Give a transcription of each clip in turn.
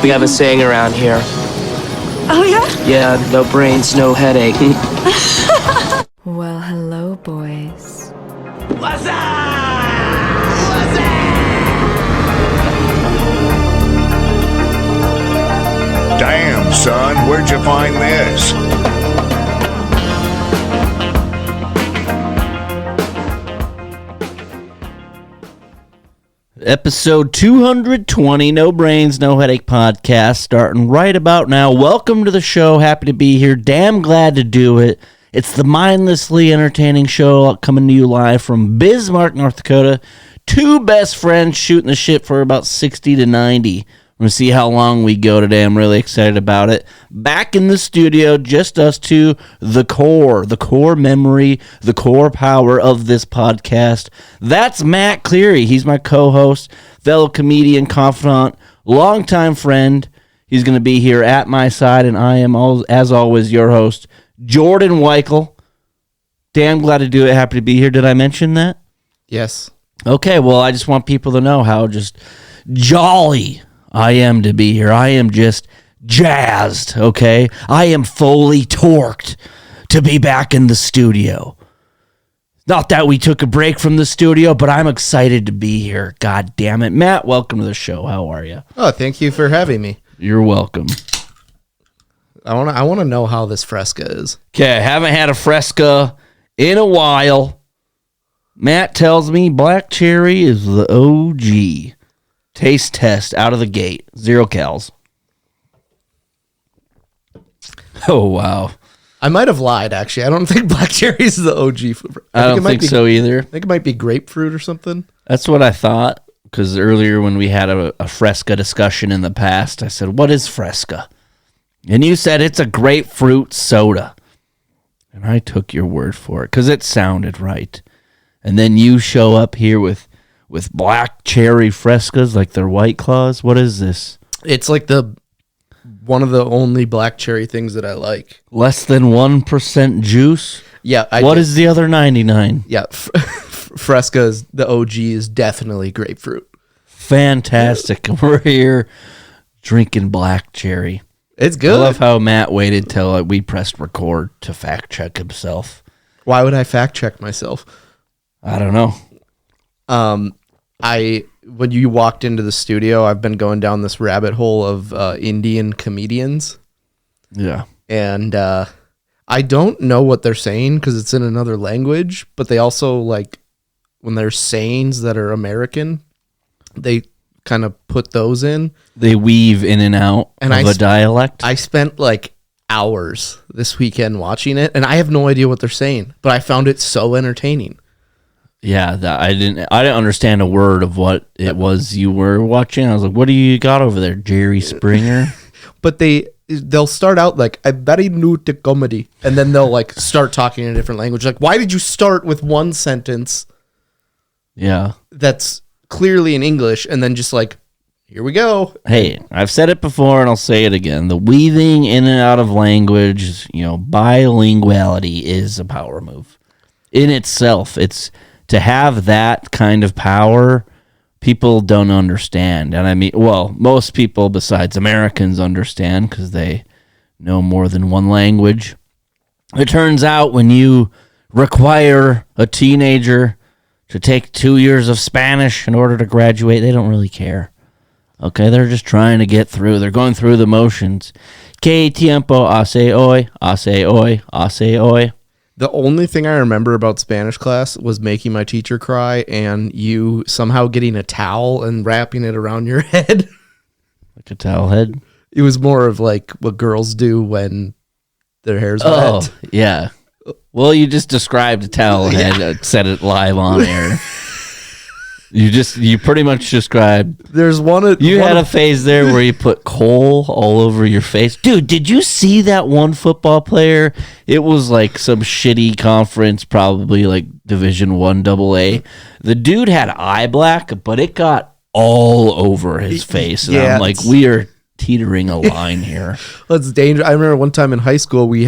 We have a saying around here. Oh, yeah? Yeah, no brains, no headache. Well, hello, boys. What's up? What's up? Damn, son, where'd you find this? Episode 220, No Brains, No Headache podcast, starting right about now. Welcome to the show. Happy to be here. Damn glad to do it. It's the mindlessly entertaining show coming to you live from Bismarck, North Dakota. Two best friends shooting the shit for about 60 to 90. We're going to see how long we go today. I'm really excited about it. Back in the studio, just us two, the core memory, the core power of this podcast. That's Matt Cleary. He's my co-host, fellow comedian, confidant, longtime friend. He's going to be here at my side, and I am, as always, your host, Jordan Weichel. Damn glad to do it. Happy to be here. Did I mention that? Yes. Okay, well, I just want people to know how just jolly I am to be here. I am just jazzed, okay? I am fully torqued to be back in the studio. Not that we took a break from the studio, but I'm excited to be here. God damn it. Matt, welcome to the show. How are you? Oh, thank you for having me. You're welcome. I want to know how this Fresca is. Okay, I haven't had a Fresca in a while. Matt tells me black cherry is the OG. Taste test out of the gate. 0 cals. Oh, wow. I might have lied, actually. I don't think black cherry is the OG. I don't think so either. I think it might be grapefruit or something. That's what I thought, because earlier when we had a Fresca discussion in the past, I said, what is Fresca? And you said it's a grapefruit soda. And I took your word for it, because it sounded right. And then you show up here with black cherry Frescas like they're White Claws. What is this? It's like one of the only black cherry things that I like. Less than 1% juice? Yeah. What is the other 99? Yeah. Fresca, the OG, is definitely grapefruit. Fantastic. We're here drinking black cherry. It's good. I love how Matt waited till we pressed record to fact check himself. Why would I fact check myself? I don't know. When you walked into the studio, I've been going down this rabbit hole of Indian comedians. Yeah. And I don't know what they're saying because it's in another language, but they also, like, when there's sayings that are American, they kind of put those in. They weave in and out of a dialect. I spent like hours this weekend watching it, and I have no idea what they're saying, but I found it so entertaining. Yeah, I didn't understand a word of what it was you were watching. I was like, what do you got over there, Jerry Springer? But they'll start out like, I'm very new to comedy, and then they'll like start talking in a different language. Like, why did you start with one sentence that's clearly in English, and then just like, here we go? Hey, I've said it before, and I'll say it again. The weaving in and out of language, bilinguality is a power move. In itself, it's... To have that kind of power, people don't understand. And I mean, well, most people besides Americans understand because they know more than one language. It turns out when you require a teenager to take 2 years of Spanish in order to graduate, they don't really care. Okay, they're just trying to get through. They're going through the motions. Que tiempo hace hoy, hace hoy, hace hoy. The only thing I remember about Spanish class was making my teacher cry and you somehow getting a towel and wrapping it around your head. Like a towel head? It was more of like what girls do when their hair's wet. Oh, yeah. Well, you just described a towel head, said it live on air. You pretty much described. You had a phase there where you put coal all over your face. Dude, did you see that one football player? It was like some shitty conference, probably like Division I AA. The dude had eye black, but it got all over his face. And I'm like, we are teetering a line here. That's dangerous. I remember one time in high school, we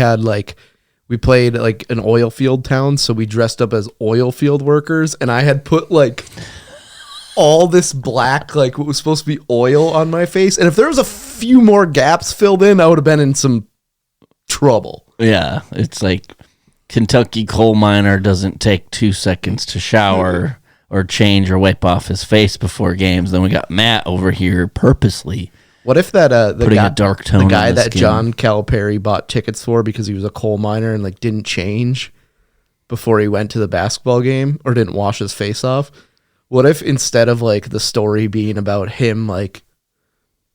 played like an oil field town, so we dressed up as oil field workers, and I had put like all this black, like what was supposed to be oil on my face. And if there was a few more gaps filled in, I would have been in some trouble. Yeah, it's like Kentucky coal miner doesn't take 2 seconds to shower or change or wipe off his face before games. Then we got Matt over here purposely. What if that putting a dark tone the guy on the that skin. John Calipari bought tickets for because he was a coal miner and like didn't change before he went to the basketball game or didn't wash his face off? What if instead of like the story being about him like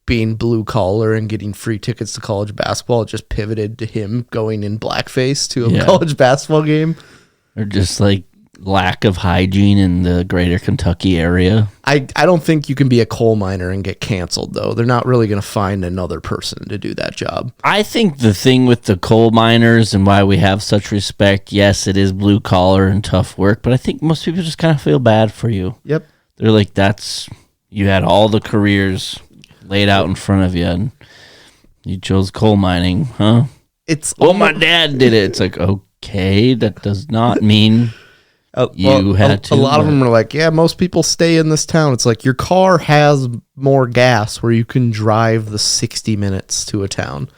being blue collar and getting free tickets to college basketball, it just pivoted to him going in blackface to a college basketball game? Or just like lack of hygiene in the greater Kentucky area. I don't think you can be a coal miner and get canceled, though. They're not really going to find another person to do that job. I think the thing with the coal miners and why we have such respect, yes, it is blue collar and tough work, but I think most people just kind of feel bad for you. Yep. They're like, you had all the careers laid out in front of you, and you chose coal mining, huh? My dad did it. It's like, okay, that does not mean... had to. A lot of them are like, yeah, most people stay in this town. It's like your car has more gas where you can drive the 60 minutes to a town.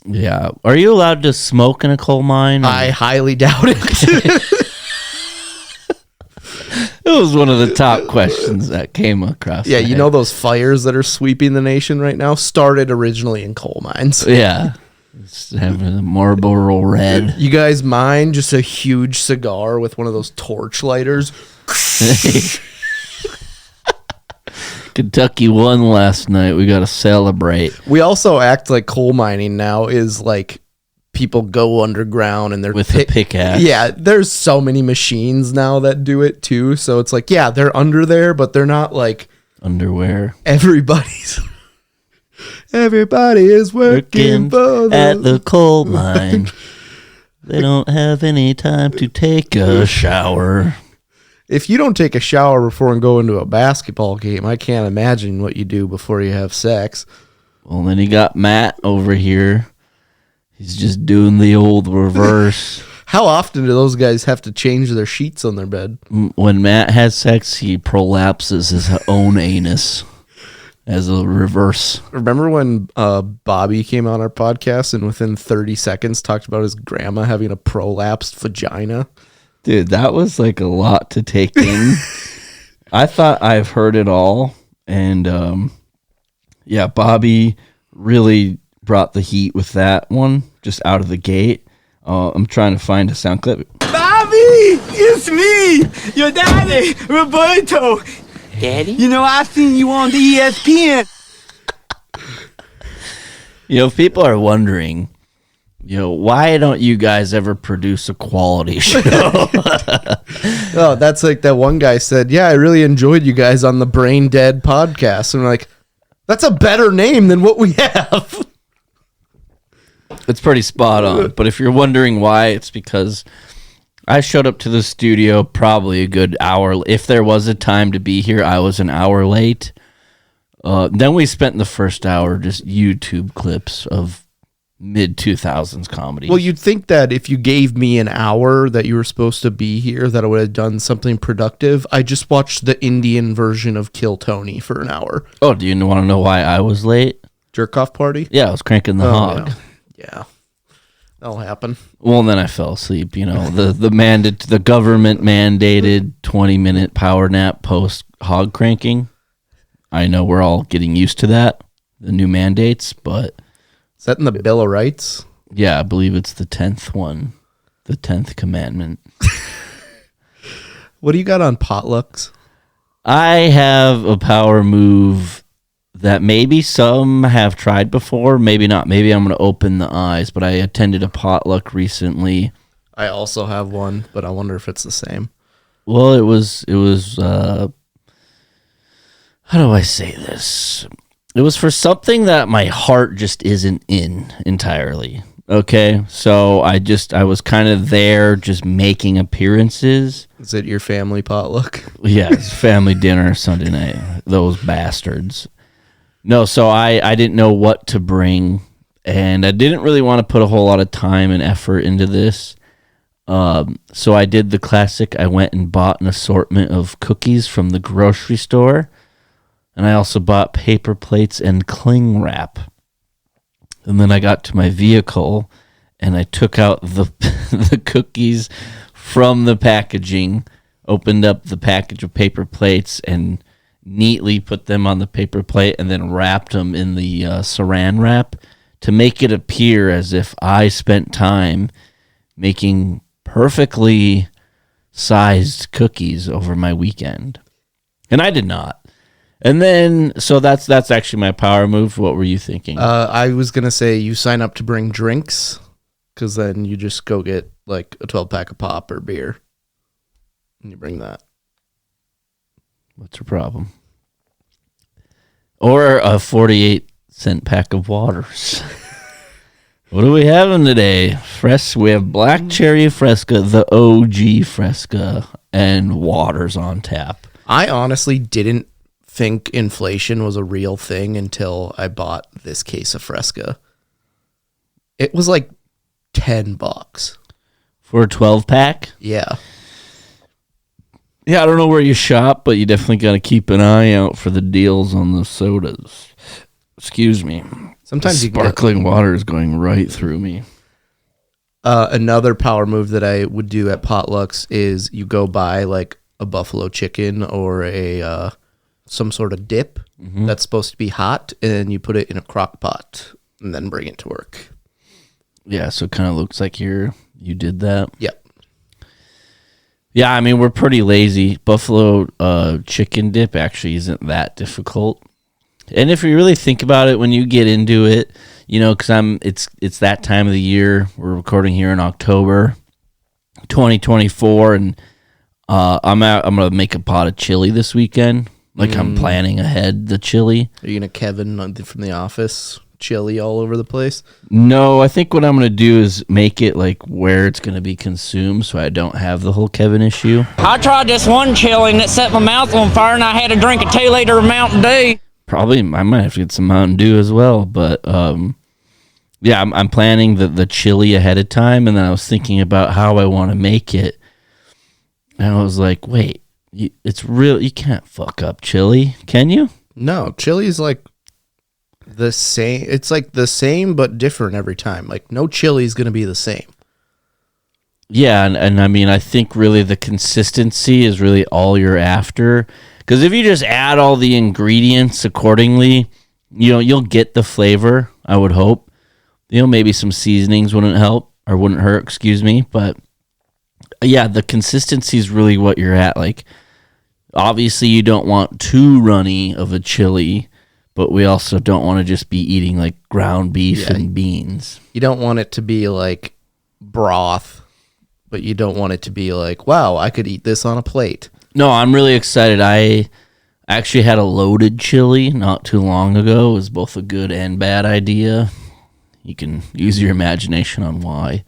Yeah. Are you allowed to smoke in a coal mine? I highly doubt it. It was one of the top questions that came across. Yeah, you know those fires that are sweeping the nation right now started originally in coal mines. Yeah. Just having a Marlboro Red. You guys mind just a huge cigar with one of those torch lighters? Kentucky won last night. We got to celebrate. We also act like coal mining now is like people go underground and they're with a pickaxe. Yeah, there's so many machines now that do it too. So it's like, yeah, they're under there, but they're not like underwear. Everybody is working at the coal mine. They don't have any time to take a shower. If you don't take a shower before going to a basketball game, I can't imagine what you do before you have sex. Well, then you got Matt over here. He's just doing the old reverse. How often do those guys have to change their sheets on their bed? When Matt has sex, he prolapses his own anus. As a reverse. Remember when Bobby came on our podcast and within 30 seconds talked about his grandma having a prolapsed vagina? Dude, that was like a lot to take in. I thought I've heard it all. And yeah, Bobby really brought the heat with that one just out of the gate. I'm trying to find a sound clip. Bobby, it's me, your daddy, Roberto. Daddy? You know, I seen you on the ESPN. You know, people are wondering, why don't you guys ever produce a quality show? Oh, that's like that one guy said, yeah, I really enjoyed you guys on the Brain Dead podcast. And I'm like, that's a better name than what we have. It's pretty spot on. But if you're wondering why, it's because I showed up to the studio probably a good hour. If there was a time to be here, I was an hour late. Then we spent the first hour just YouTube clips of mid-2000s comedy. Well, you'd think that if you gave me an hour that you were supposed to be here, that I would have done something productive. I just watched the Indian version of Kill Tony for an hour. Oh, do you want to know why I was late? Jerk-off party? Yeah, I was cranking the hog. Yeah. That'll happen. Well, and then I fell asleep. The government mandated 20-minute power nap post hog cranking. I know we're all getting used to that, the new mandates, but is that in the Bill of Rights? Yeah, I believe it's the 10th one, the 10th commandment. What do you got on potlucks? I have a power move that maybe some have tried before, maybe not. Maybe I'm going to open the eyes, but I attended a potluck recently. I also have one, but I wonder if it's the same. Well, it was how do I say this? It was for something that my heart just isn't in entirely. Okay, so I was kind of there just making appearances. Is it your family potluck? Yeah, it's family dinner Sunday night. Those bastards. No, so I didn't know what to bring, and I didn't really want to put a whole lot of time and effort into this. So I did the classic. I went and bought an assortment of cookies from the grocery store. And I also bought paper plates and cling wrap. And then I got to my vehicle and I took out the the cookies from the packaging, opened up the package of paper plates and neatly put them on the paper plate and then wrapped them in the saran wrap to make it appear as if I spent time making perfectly sized cookies over my weekend. And I did not. And then, so that's actually my power move. What were you thinking? I was going to say you sign up to bring drinks, because then you just go get like a 12-pack of pop or beer. And you bring that. What's your problem? Or a 48-cent pack of waters. What are we having today? We have black cherry Fresca, the OG Fresca, and waters on tap. I honestly didn't think inflation was a real thing until I bought this case of Fresca. It was like $10 for a 12-pack? Yeah. Yeah, I don't know where you shop, but you definitely got to keep an eye out for the deals on the sodas. Excuse me. Sometimes sparkling water is going right through me. Another power move that I would do at potlucks is you go buy like a buffalo chicken or a some sort of dip that's supposed to be hot, and you put it in a crock pot and then bring it to work. Yeah, so it kind of looks like you did that. Yep. Yeah, I mean, we're pretty lazy. Buffalo chicken dip actually isn't that difficult. And if you really think about it, when you get into it, you know, because it's that time of the year. We're recording here in October 2024, and I'm gonna make a pot of chili this weekend. Like I'm planning ahead the chili. Are you gonna Kevin from The Office chili all over the place? No, I think what I'm gonna do is make it like where it's gonna be consumed, so I don't have the whole Kevin issue. I tried this one chili and it set my mouth on fire, and I had to drink a 2-liter of Mountain Dew. Probably I might have to get some Mountain Dew as well, but yeah, I'm planning the chili ahead of time, and then I was thinking about how I want to make it, and I was like, wait. It's real. You can't fuck up chili, can you? No, chili's like the same. It's like the same but different every time. Like no chili is gonna be the same. Yeah, and I mean, I think really the consistency is really all you're after. Because if you just add all the ingredients accordingly, you know, you'll get the flavor. I would hope. You know, maybe some seasonings wouldn't hurt. Excuse me, but yeah, the consistency is really what you're at. Like. Obviously, you don't want too runny of a chili, but we also don't want to just be eating like ground beef and beans. You don't want it to be like broth, but you don't want it to be like, wow, I could eat this on a plate. No, I'm really excited. I actually had a loaded chili not too long ago. It was both a good and bad idea. You can use your imagination on why.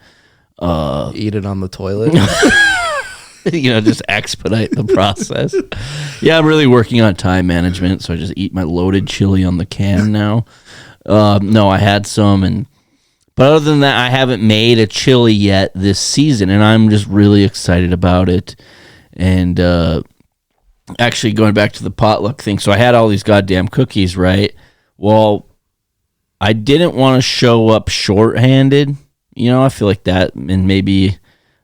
Eat it on the toilet. You know, just expedite the process. Yeah, I'm really working on time management, so I just eat my loaded chili on the can now. No, I had some, but other than that, I haven't made a chili yet this season, and I'm just really excited about it. And actually, going back to the potluck thing, so I had all these goddamn cookies, right? Well, I didn't want to show up shorthanded. You know, I feel like that, and maybe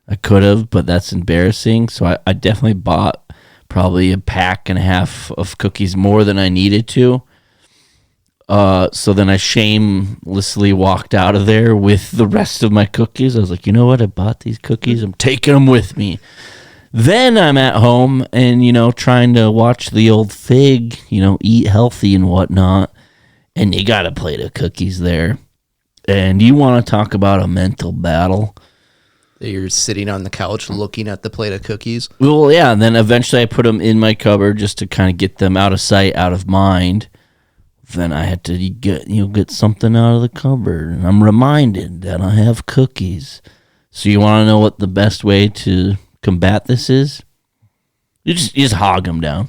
I could have, but that's embarrassing. So I definitely bought probably a pack and a half of cookies more than I needed to. So then I shamelessly walked out of there with the rest of my cookies. I was like, you know what? I bought these cookies. I'm taking them with me. Then I'm at home and, you know, trying to watch the old Fig, you know, eat healthy and whatnot. And you got a plate of cookies there. And you want to talk about a mental battle. You're sitting on the couch looking at the plate of cookies. Well, yeah, and then eventually I put them in my cupboard just to kind of get them out of sight, out of mind. Then I had to get something out of the cupboard. And I'm reminded that I have cookies. So you want to know what the best way to combat this is? You just hog them down.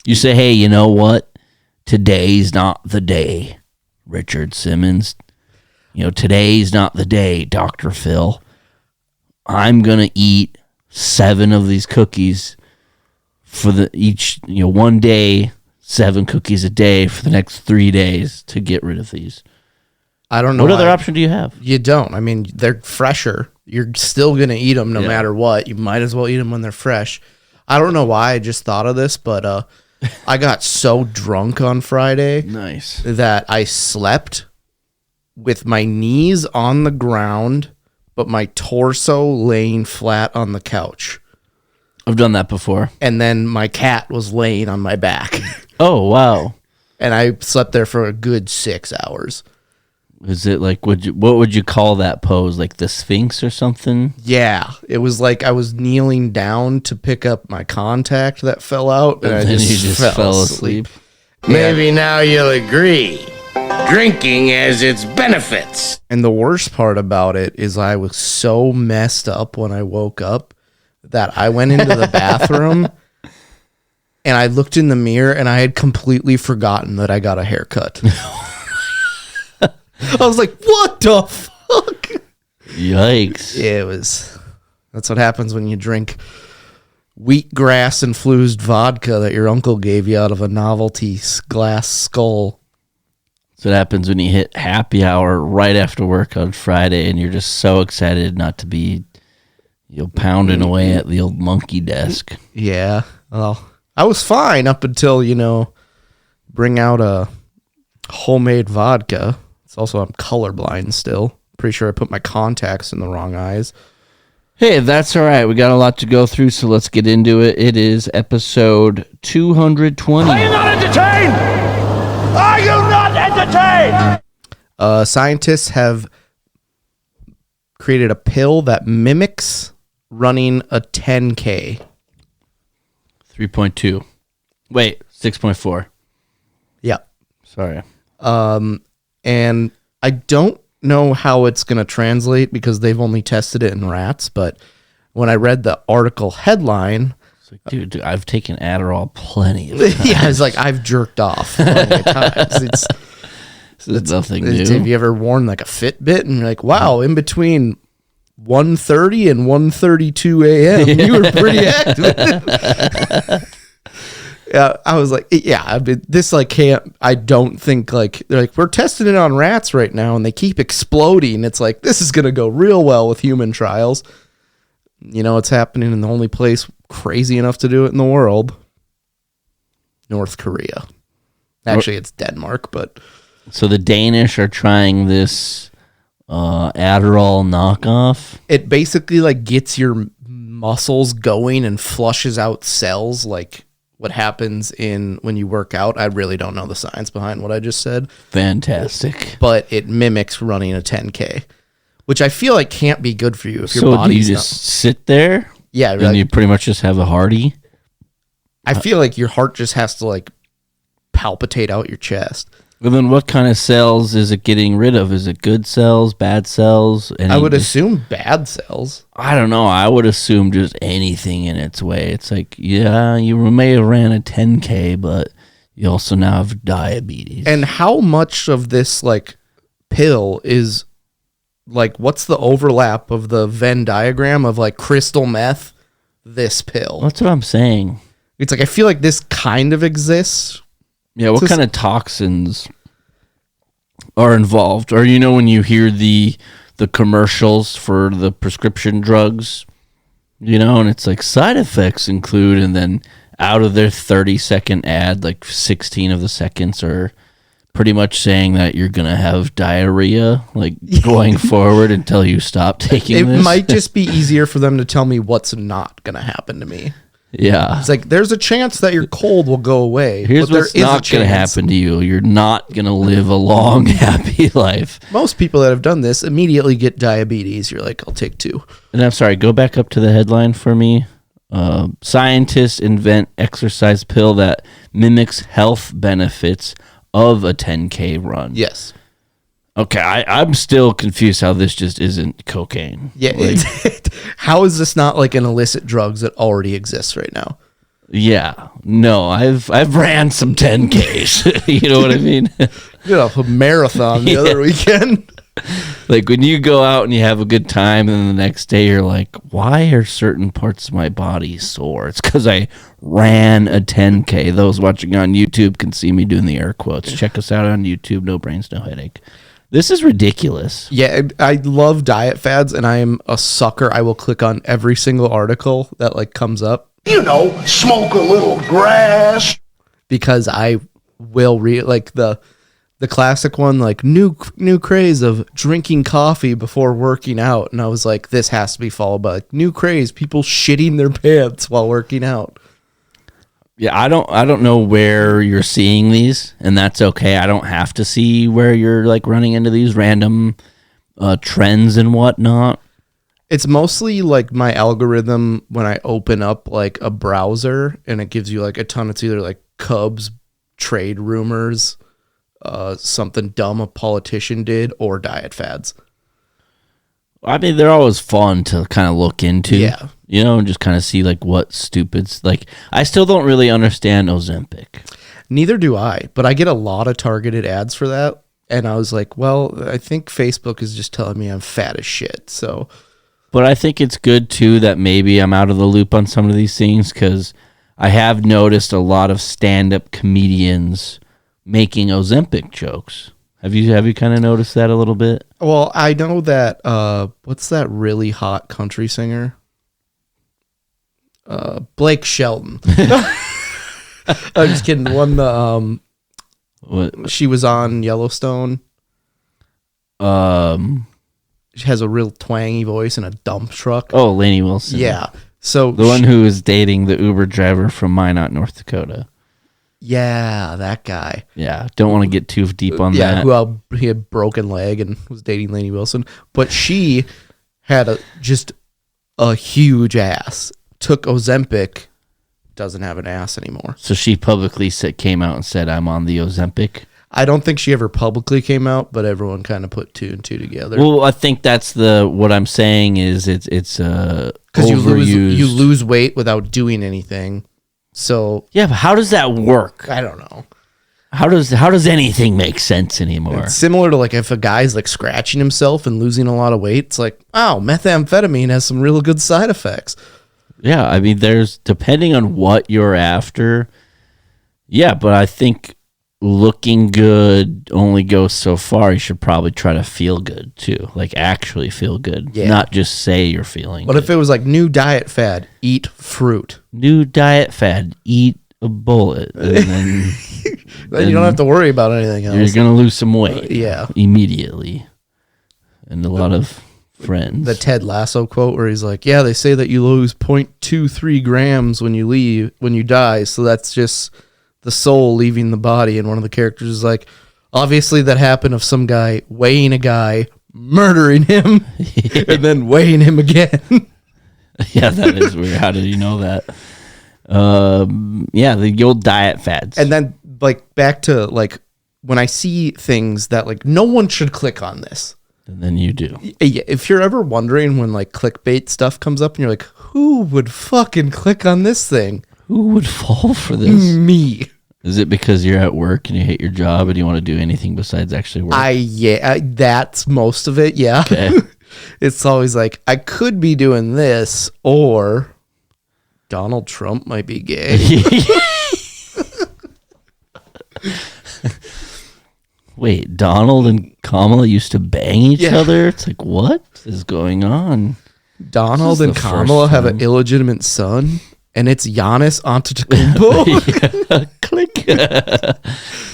You say, hey, you know what? Today's not the day, Richard Simmons. You know, today's not the day, Dr. Phil. I'm gonna eat 7 of these cookies for one day, 7 cookies a day for the next 3 days to get rid of these. I don't know. What other option do you have? You don't. I mean, they're fresher. You're still going to eat them no matter what. You might as well eat them when they're fresh. I don't know why I just thought of this, but I got so drunk on Friday that I slept with my knees on the ground, but my torso laying flat on the couch. I've done that before. And then my cat was laying on my back. Oh, wow. And I slept there for a good 6 hours. Is it like, what would you call that pose? Like the Sphinx or something? Yeah. It was like I was kneeling down to pick up my contact that fell out. And I then just, you just fell asleep. Maybe now you'll agree. Drinking has its benefits. And the worst part about it is I was so messed up when I woke up that I went into the bathroom and I looked in the mirror and I had completely forgotten that I got a haircut. I was like, what the fuck? Yikes. Yeah, that's what happens when you drink wheatgrass infused vodka that your uncle gave you out of a novelty glass skull. That's what happens when you hit happy hour right after work on Friday and you're just so excited not to be pounding away at the old monkey desk. Yeah. Well, I was fine up until, bring out a homemade vodka. It's also, I'm colorblind still. Pretty sure I put my contacts in the wrong eyes. Hey, that's all right. We got a lot to go through, so let's get into it. It is episode 220. Are you not entertained? Are you not entertained? Scientists have created a pill that mimics running a 10K. 3.2. Wait, 6.4. Yeah. Sorry. And I don't know how it's going to translate because they've only tested it in rats. But when I read the article headline, it's like, dude, I've taken Adderall plenty of times. Yeah, it's like I've jerked off plenty of times. It's nothing new. Have you ever worn like a Fitbit and you're like, wow, in between 1:30 and 1:32 a.m. you were pretty active. Yeah, I was like, yeah, I mean, this like can't. I don't think like they're like we're testing it on rats right now, and they keep exploding. It's like this is gonna go real well with human trials. It's happening in the only place crazy enough to do it in the world, North Korea. Actually, it's Denmark, but so the Danish are trying this Adderall knockoff. It basically like gets your muscles going and flushes out cells like what happens when you work out. I really don't know the science behind what I just said. Fantastic. But it mimics running a 10K, which I feel like can't be good for you if your so body's do you just sit there? Yeah. And like, you pretty much just have a hearty? I feel like your heart just has to like palpitate out your chest. Well, then what kind of cells is it getting rid of? Is it good cells, bad cells? I would assume bad cells. I don't know. I would assume just anything in its way. It's like, yeah, you may have ran a 10K, but you also now have diabetes. And how much of this like pill is like, what's the overlap of the Venn diagram of like crystal meth, this pill? That's what I'm saying. It's like, I feel like this kind of exists. Yeah, what kind of toxins are involved? Or when you hear the commercials for the prescription drugs, and it's like side effects include, and then out of their 30-second ad, like 16 of the seconds are pretty much saying that you're going to have diarrhea, like going forward until you stop taking this. It might just be easier for them to tell me what's not going to happen to me. Yeah. It's like, there's a chance that your cold will go away. Here's what's not going to happen to you. You're not going to live a long, happy life. Most people that have done this immediately get diabetes. You're like, I'll take 2. And I'm sorry, go back up to the headline for me. Scientists invent exercise pill that mimics health benefits of a 10K run. Yes. Okay, I'm still confused how this just isn't cocaine. Yeah. How is this not like an illicit drugs that already exists right now? Yeah. No, I've ran some 10Ks. You know what I mean? You know, a marathon the other weekend. Like when you go out and you have a good time, and then the next day you're like, why are certain parts of my body sore? It's because I ran a 10K. Those watching on YouTube can see me doing the air quotes. Check us out on YouTube. No Brains, No Headache. This is ridiculous. Yeah, I love diet fads, and I am a sucker. I will click on every single article that like comes up. Smoke a little grass. Because I will read like the classic one, like new craze of drinking coffee before working out, and I was like, this has to be followed by like new craze, people shitting their pants while working out. Yeah, I don't know where you're seeing these, and that's okay. I don't have to see where you're like running into these random trends and whatnot. It's mostly like my algorithm when I open up like a browser and it gives you like a ton. It's either like Cubs trade rumors, something dumb a politician did, or diet fads. I mean, they're always fun to kind of look into. Yeah. You know, and just kind of see like what stupids. Like, I still don't really understand Ozempic. Neither do I, but I get a lot of targeted ads for that. And I was like, well, I think Facebook is just telling me I'm fat as shit. So, but I think it's good too that maybe I'm out of the loop on some of these things, because I have noticed a lot of stand-up comedians making Ozempic jokes. Have you kind of noticed that a little bit? well, I know that, what's that really hot country singer? Blake Shelton. I'm just kidding. The one, What? she was on Yellowstone. She has a real twangy voice and a dump truck. Oh, Lainey Wilson. Yeah. So The one who is dating the Uber driver from Minot, North Dakota. yeah, that guy. Yeah, don't want to get too deep on Yeah, that. he had broken leg and was dating Lainey Wilson, but she had just a huge ass. Took Ozempic, doesn't have an ass anymore. So she publicly came out and said, I'm on the Ozempic. I don't think she ever publicly came out, but everyone kind of put two and two together. Well, I think that's what I'm saying is it's Because overused. you lose weight without doing anything. So Yeah, but how does that work? I don't know. How does anything make sense anymore? It's similar to like if a guy's like scratching himself and losing a lot of weight, it's like, wow, methamphetamine has some real good side effects. Yeah, I mean, there's depending on what you're after. Yeah, but I think looking good only goes so far. You should probably try to feel good too, like actually feel good, Yeah. not just say you're feeling But good. if it was like new diet fad, eat fruit, New diet fad, eat a bullet, and then then you don't have to worry about anything you're else. gonna lose some weight. Yeah. Immediately, and a lot of friends. The Ted Lasso quote where he's like, yeah, they say that you lose 0.23 grams when you die. So that's just the soul leaving the body. And one of the characters is like, obviously that happened of some guy weighing a guy, murdering him, and then weighing him again. Yeah, that is weird. How did you know that? Yeah, the old diet fads. And then like back to like when I see things that like no one should click on this. And then you do. If you're ever wondering when like clickbait stuff comes up and you're like, who would fucking click on this thing? Who would fall for this? Me. Is it because you're at work and you hate your job and you want to do anything besides actually work? That's most of it. Yeah. Okay. It's always like, I could be doing this, or Donald Trump might be gay. Wait, Donald and Kamala used to bang each Yeah. other? It's like, what is going on? Donald This is and the Kamala first have time. an illegitimate son, and it's Giannis Antetokounmpo. Click.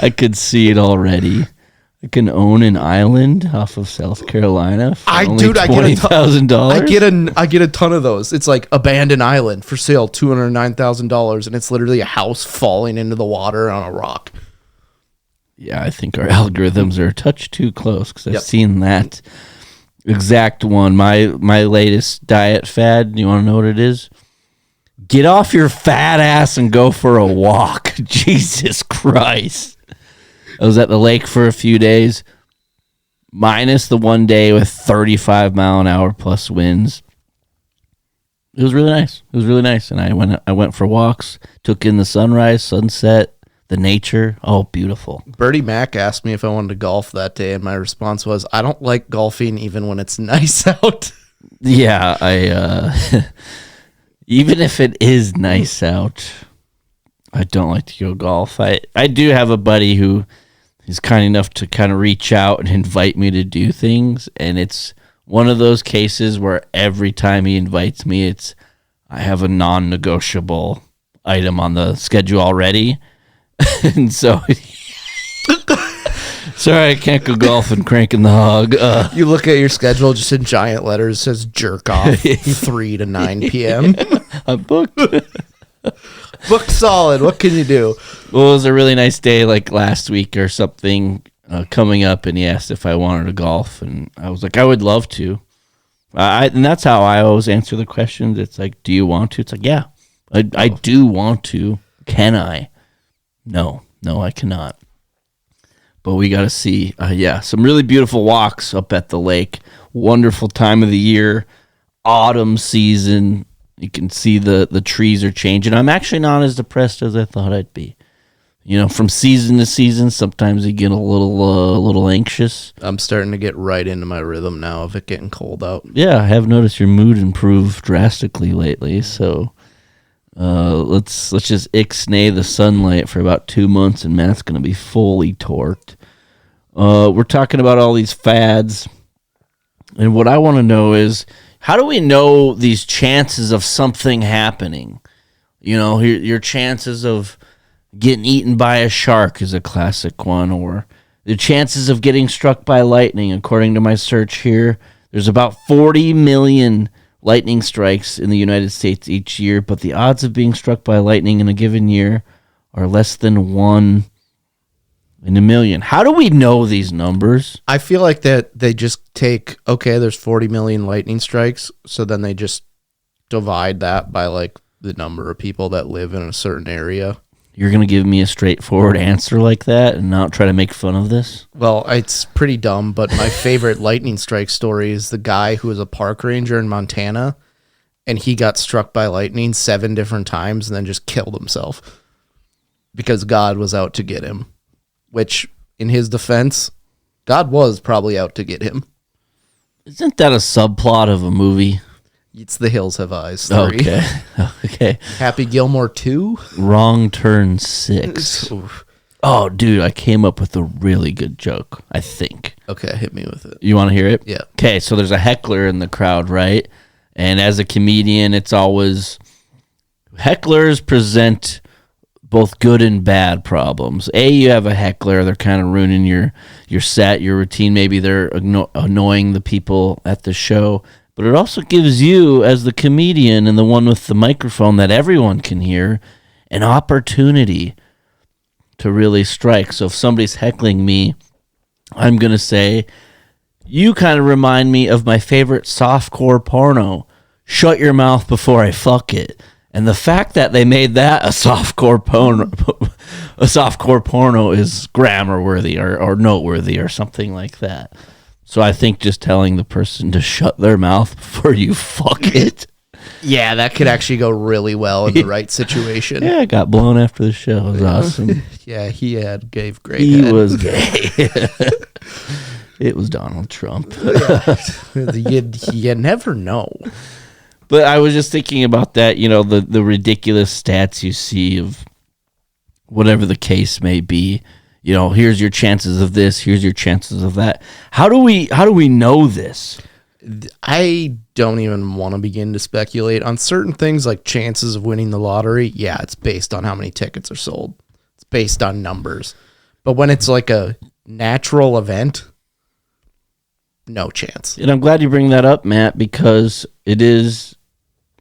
I could see it already. I can own an island off of South Carolina for only $20,000. I get a ton of those. It's like abandoned island for sale, $209,000, and it's literally a house falling into the water on a rock. Yeah, I think our algorithms are a touch too close because I've Yep. seen that exact one. My latest diet fad, you want to know what it is? Get off your fat ass and go for a walk. Jesus Christ. I was at the lake for a few days, minus the one day with 35 mile an hour plus winds. It was really nice. And I went for walks, took in the sunrise, sunset, the nature. Oh, beautiful. Bertie Mac asked me if I wanted to golf that day, and my response was, I don't like golfing even when it's nice out. Yeah, I even if it is nice out, I don't like to go golf. I do have a buddy who is kind enough to kind of reach out and invite me to do things, and it's one of those cases where every time he invites me, I have a non-negotiable item on the schedule already. And so sorry, I can't go golfing cranking the hog. You look at your schedule, just in giant letters, it says jerk off 3 to 9 p.m. I'm booked. Book solid. What can you do? Well, it was a really nice day like last week or something coming up, and he asked if I wanted to golf, and I was like, I would love to. And that's how I always answer the questions. It's like, do you want to? It's like, yeah, I do want to. Can I? No, I cannot. But we got to see, some really beautiful walks up at the lake. Wonderful time of the year, autumn season. You can see the trees are changing. I'm actually not as depressed as I thought I'd be. You know, from season to season, sometimes you get a little anxious. I'm starting to get right into my rhythm now of it getting cold out. Yeah, I have noticed your mood improve drastically lately. So let's just ixnay the sunlight for about 2 months, and Matt's going to be fully torqued. We're talking about all these fads, and what I want to know is, how do we know these chances of something happening? You know, your chances of getting eaten by a shark is a classic one, or the chances of getting struck by lightning. According to my search here, there's about 40 million lightning strikes in the United States each year, but the odds of being struck by lightning in a given year are less than 1 in a million. How do we know these numbers? I feel like that they just take, okay, there's 40 million lightning strikes, so then they just divide that by like the number of people that live in a certain area. You're going to give me a straightforward answer like that and not try to make fun of this? Well, it's pretty dumb, but my favorite lightning strike story is the guy who was a park ranger in Montana, and he got struck by lightning 7 different times and then just killed himself because God was out to get him, which, in his defense, God was probably out to get him. Isn't that a subplot of a movie? It's The Hills Have Eyes 3. Okay. Happy Gilmore 2? Wrong Turn 6. Oh, dude, I came up with a really good joke, I think. Okay, hit me with it. You want to hear it? Yeah. Okay, so there's a heckler in the crowd, right? And as a comedian, it's always... Hecklers present both good and bad problems. You have a heckler. They're kind of ruining your set, your routine. Maybe they're annoying the people at the show. But it also gives you, as the comedian and the one with the microphone that everyone can hear, an opportunity to really strike. So if somebody's heckling me, I'm going to say, you kind of remind me of my favorite softcore porno, Shut Your Mouth Before I Fuck It. And the fact that they made that a softcore porno is grammar worthy or noteworthy or something like that. So I think just telling the person to shut their mouth before you fuck it. Yeah, that could actually go really well in the right situation. Yeah, I got blown after the show. It was awesome. Yeah, gave great He head. was gay. It was Donald Trump. You never know. But I was just thinking about that, you know, the ridiculous stats you see of whatever the case may be. You know, here's your chances of this, here's your chances of that. How do we know this? I don't even want to begin to speculate on certain things like chances of winning the lottery. Yeah, it's based on how many tickets are sold. It's based on numbers. But when it's like a natural event, no chance. And I'm glad you bring that up, Matt, because it is,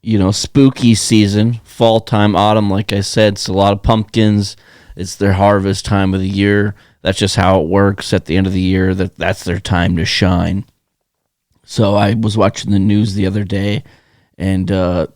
you know, spooky season, fall time, autumn, like I said. It's a lot of pumpkins. It's their harvest time of the year. That's just how it works at the end of the year. That's their time to shine. So I was watching the news the other day, and I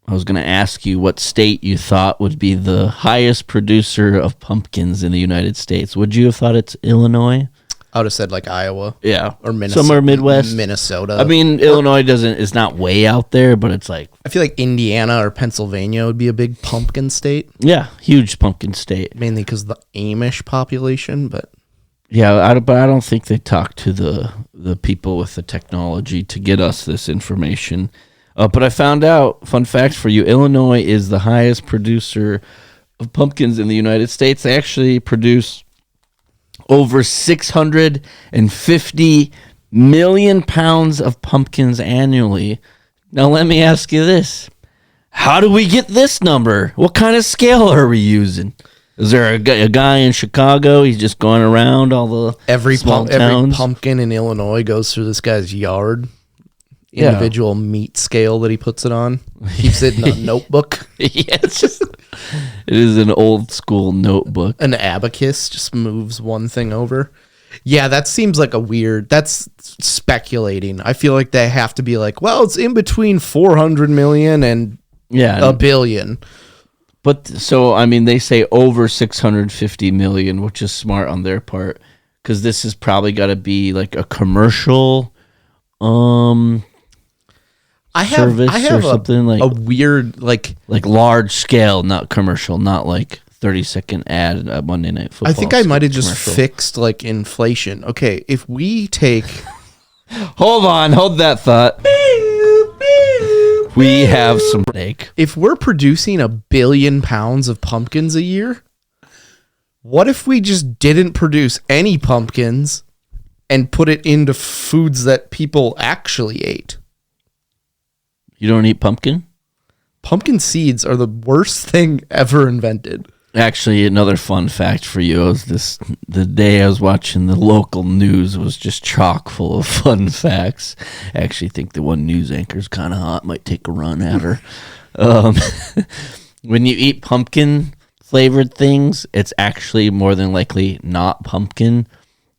was going to ask you what state you thought would be the highest producer of pumpkins in the United States. Would you have thought it's Illinois? I would have said like Iowa. Yeah. Or Minnesota. Somewhere Midwest. Minnesota. I mean, Illinois is not way out there, but it's like. I feel like Indiana or Pennsylvania would be a big pumpkin state. Yeah, huge pumpkin state. Mainly because of the Amish population, but. Yeah, but I don't think they talk to the people with the technology to get us this information. But I found out, fun fact for you, Illinois is the highest producer of pumpkins in the United States. They actually produce over 650 million pounds of pumpkins annually. Now, let me ask you this. How do we get this number? What kind of scale are we using? Is there a guy in Chicago? He's just going around all the every small towns? Every pumpkin in Illinois goes through this guy's yard. Individual meat scale that he puts it on. Keeps it in a notebook. Yeah, it is an old school notebook. An abacus just moves one thing over. Yeah, that seems like that's speculating. I feel like they have to be like, well, it's in between 400 million and a billion. But so, I mean, they say over 650 million, which is smart on their part, because this has probably got to be like a commercial service or something like a weird like large scale, not commercial, not like 30-second ad at Monday Night Football. I think I might have just fixed like inflation. Okay, if we take hold that thought. We have some break. If we're producing 1 billion pounds of pumpkins a year, what if we just didn't produce any pumpkins and put it into foods that people actually ate? You don't eat pumpkin? Pumpkin seeds are the worst thing ever invented. Actually, another fun fact for you is the day I was watching the local news was just chock full of fun facts. I actually think the one news anchor's kind of hot, might take a run at her. When you eat pumpkin flavored things, it's actually more than likely not pumpkin.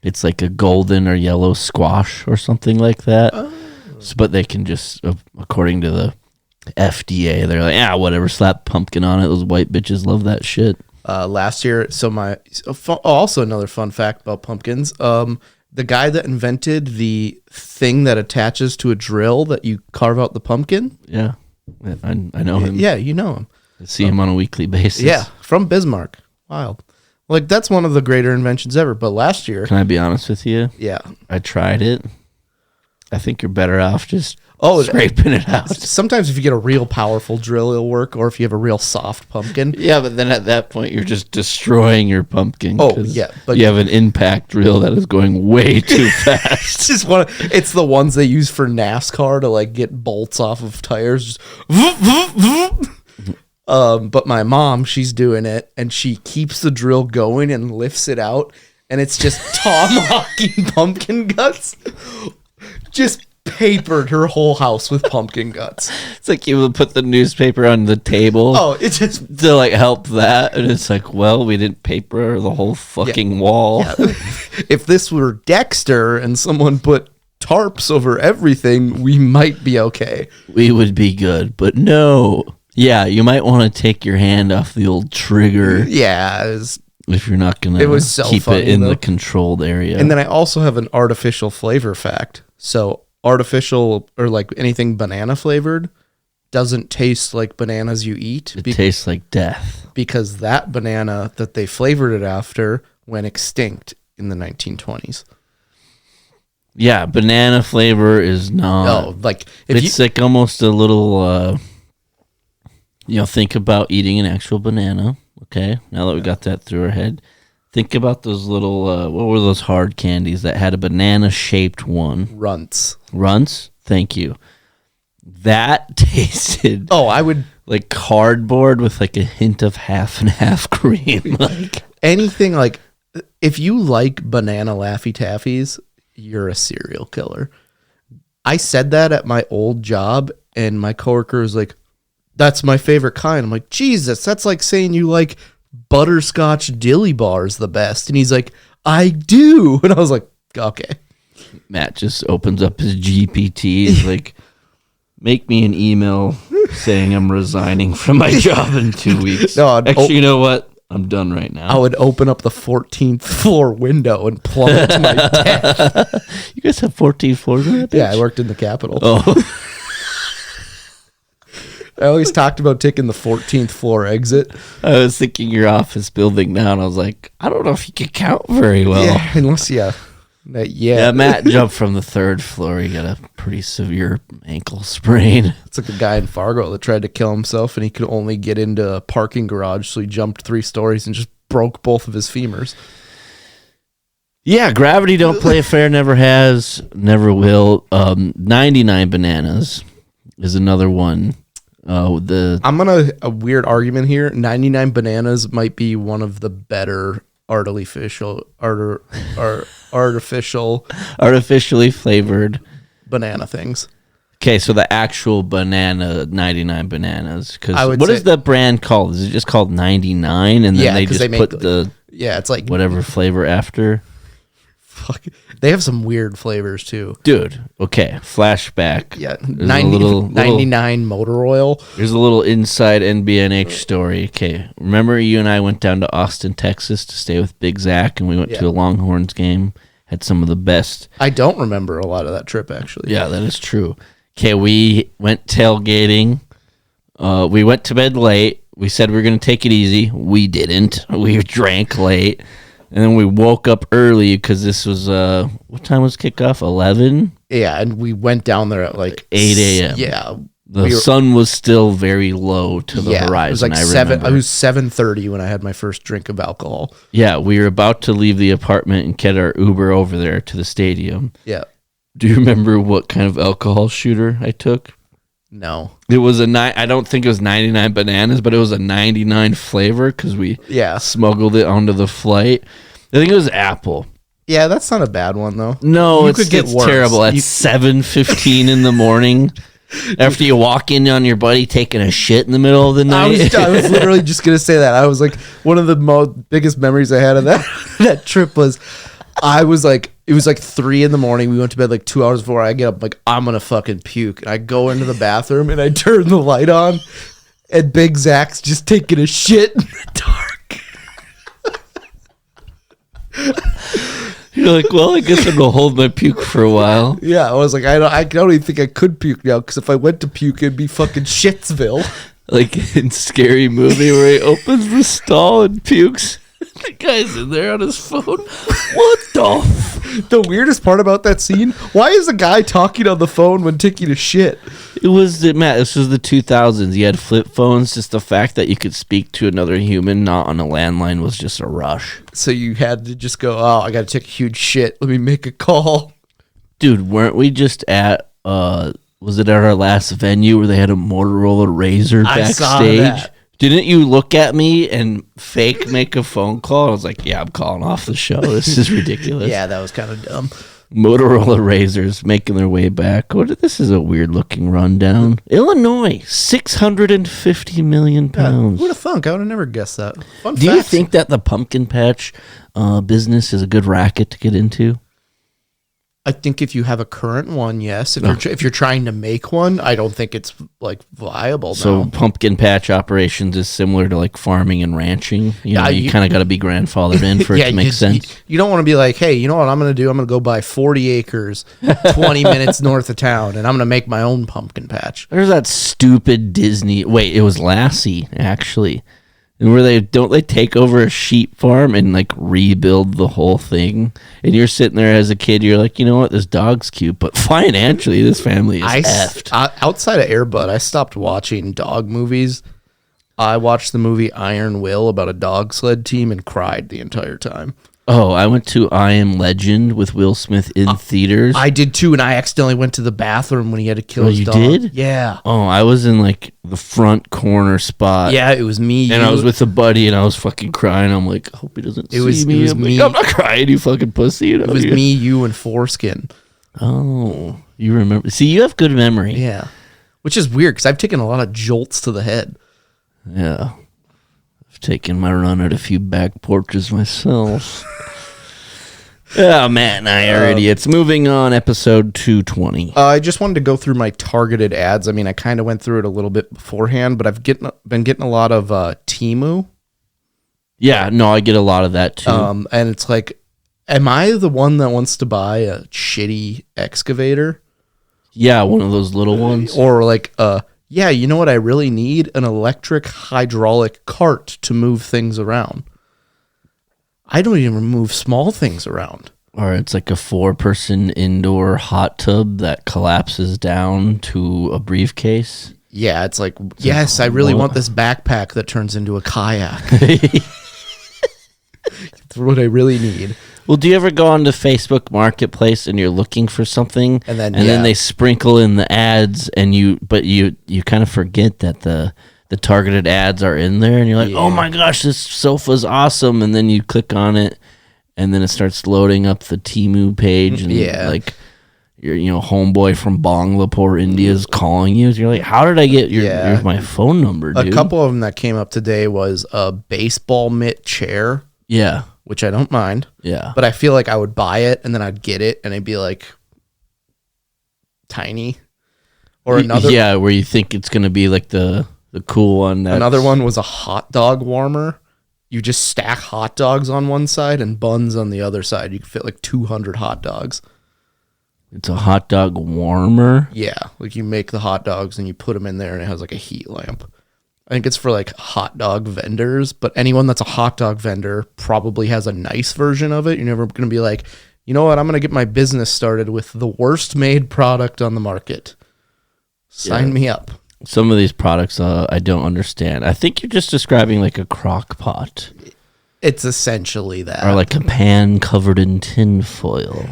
It's like a golden or yellow squash or something like that. But they can just, according to the FDA, they're like, whatever, slap pumpkin on it. Those white bitches love that shit. Last year, also another fun fact about pumpkins. The guy that invented the thing that attaches to a drill that you carve out the pumpkin. Yeah, I know him. Yeah, you know him. I see him on a weekly basis. Yeah, from Bismarck. Wild. Like, that's one of the greater inventions ever. But last year... Can I be honest with you? Yeah. I tried it. I think you're better off just scraping it out. Sometimes if you get a real powerful drill, it'll work, or if you have a real soft pumpkin. Yeah, but then at that point, you're just destroying your pumpkin. Oh, yeah. But you have an impact drill that is going way too fast. It's the ones they use for NASCAR to, like, get bolts off of tires. Just but my mom, she's doing it, and she keeps the drill going and lifts it out, and it's just tomahawking pumpkin guts. Just papered her whole house with pumpkin guts. It's like you would put the newspaper on the table. Oh, it's just to like help that, and it's like, well, we didn't paper the whole fucking wall. Yeah. If this were Dexter and someone put tarps over everything, we might be okay. We would be good, but no. Yeah, you might want to take your hand off the old trigger. Yeah, if you're not gonna keep it in the controlled area. And then I also have an artificial flavor fact. So artificial, or like anything banana flavored, doesn't taste like bananas you eat. It tastes like death. Because that banana that they flavored it after went extinct in the 1920s. Yeah, banana flavor is not. No, like it's like almost a little. Think about eating an actual banana. Okay, now that we got that through our head, think about those little, what were those hard candies that had a banana-shaped one? Runts. Runts? Thank you. That tasted... I would... like cardboard with like a hint of half and half cream. Like anything like... If you like banana Laffy Taffies, you're a serial killer. I said that at my old job, and my coworker was like, that's my favorite kind. I'm like, Jesus, that's like saying you like butterscotch dilly bars the best. And he's like, I do. And I was like, okay. Matt just opens up his GPT. He's like, make me an email saying I'm resigning from my job in 2 weeks. No, actually, you know what? I'm done right now. I would open up the 14th floor window and plummet to my death. You guys have 14 floors in that bitch? Yeah, I worked in the Capitol. Oh. I always talked about taking the 14th floor exit. I was thinking your office building down. I was like, I don't know if you can count very well. Yeah, unless, yeah. Yeah, Matt jumped from the 3rd floor. He got a pretty severe ankle sprain. It's like a guy in Fargo that tried to kill himself, and he could only get into a parking garage, so he jumped 3 stories and just broke both of his femurs. Yeah, gravity don't play fair, never has, never will. 99 Bananas is another one. I'm gonna a weird argument here. 99 Bananas might be one of the better artificially flavored banana things. Okay, so the actual banana, 99 Bananas. Because what say, is the brand called? Is it just called 99, and then they just put the it's like whatever flavor after? Fuck, they have some weird flavors too, dude. Okay, flashback. Yeah, 99 motor oil. Here's a little inside NBNH story. Okay, remember you and I went down to Austin, Texas to stay with Big Zach, and we went to a Longhorns game. Had some of the best. I don't remember a lot of that trip actually. Yeah, that is true. Okay, we went tailgating. We went to bed late. We said we were going to take it easy. We didn't. We drank late. And then we woke up early because this was, what time was kickoff? 11? Yeah, and we went down there at like 8 a.m. Yeah. The sun was still very low to the horizon. It was like 7. It was 7:30 when I had my first drink of alcohol. Yeah, we were about to leave the apartment and get our Uber over there to the stadium. Yeah. Do you remember what kind of alcohol shooter I took? No. It was I don't think it was 99 Bananas, but it was a 99 flavor because we smuggled it onto the flight. I think it was apple. Yeah, that's not a bad one though. No, it's terrible. At 7:15 in the morning, after you walk in on your buddy taking a shit in the middle of the night. I was literally just gonna say that. I was like, one of the biggest memories I had of that trip was, it was like 3 a.m. We went to bed like 2 hours before. I get up, like, I'm gonna fucking puke. And I go into the bathroom and I turn the light on, and Big Zach's just taking a shit in the dark. You're like, well, I guess I'm gonna hold my puke for a while. Yeah, I was like, I don't even think I could puke now, because if I went to puke, it'd be fucking Shitsville. Like in Scary Movie where he opens the stall and pukes. The guy's in there on his phone. What the weirdest part about that scene? Why is a guy talking on the phone when taking a shit? It was Matt. This was the 2000s. You had flip phones. Just the fact that you could speak to another human, not on a landline, was just a rush. So you had to just go, oh, I got to take a huge shit. Let me make a call. Dude, weren't we just at? Was it at our last venue where they had a Motorola Razr backstage? I saw that. Didn't you look at me and fake make a phone call? I was like, yeah, I'm calling off the show. This is ridiculous. Yeah, that was kind of dumb. Motorola Razrs making their way back. This is a weird looking rundown. Illinois, 650 million pounds. Who'd have thunk? I would have never guessed that. Fun Do you think that the pumpkin patch business is a good racket to get into? I think if you have a current one, yes. If you're trying to make one, I don't think it's like viable. So pumpkin patch operations is similar to like farming and ranching. You kind of got to be grandfathered in for it to make sense. You don't want to be like, hey, you know what I'm going to do? I'm going to go buy 40 acres 20 minutes north of town, and I'm going to make my own pumpkin patch. There's that stupid Disney. Wait, it was Lassie actually. And where they take over a sheep farm and like rebuild the whole thing, and you're sitting there as a kid, you're like, you know what, this dog's cute, but financially this family is effed. Outside of Air Bud, I stopped watching dog movies. I watched the movie Iron Will about a dog sled team and cried the entire time. Oh, I went to I Am Legend with Will Smith in theaters. I did too, and I accidentally went to the bathroom when he had to kill his dog. You did? Yeah. Oh, I was in like the front corner spot. Yeah, it was me. And I was with a buddy, and I was fucking crying. I'm like, I hope he doesn't see me. It was me. Like, I'm not crying, you fucking pussy. It was me, you, and Foreskin. Oh, you remember? See, you have good memory. Yeah. Which is weird, because I've taken a lot of jolts to the head. Yeah. I've taken my run at a few back porches myself. Oh, Matt and I are idiots. Moving on, episode 220. I just wanted to go through my targeted ads. I mean, I kind of went through it a little bit beforehand, but I've been getting a lot of Temu. Yeah, no, I get a lot of that too. And it's like, am I the one that wants to buy a shitty excavator? Yeah, one of those little ones. Or like, yeah, you know what I really need? An electric hydraulic cart to move things around. I don't even move small things around. Or it's like a 4-person indoor hot tub that collapses down to a briefcase. Yeah, it's like, yes, I really want this backpack that turns into a kayak. That's what I really need. Well, do you ever go onto Facebook Marketplace and you're looking for something, and then they sprinkle in the ads, and you kind of forget that the targeted ads are in there, and you're like, oh my gosh, this sofa's awesome, and then you click on it, and then it starts loading up the Temu page, and like your homeboy from Bangalore, India is calling you. So you're like, how did I get your my phone number, dude? A couple of them that came up today was a baseball mitt chair. Yeah. Which I don't mind. Yeah. But I feel like I would buy it and then I'd get it and it'd be like tiny. Or another. Yeah, where you think it's going to be like the cool one. Another one was a hot dog warmer. You just stack hot dogs on one side and buns on the other side. You can fit like 200 hot dogs. It's a hot dog warmer? Yeah. Like you make the hot dogs and you put them in there and it has like a heat lamp. I think it's for like hot dog vendors, but anyone that's a hot dog vendor probably has a nice version of it. You're never going to be like, you know what? I'm going to get my business started with the worst made product on the market. Sign me up. Some of these products I don't understand. I think you're just describing like a crock pot. It's essentially that. Or like a pan covered in tin foil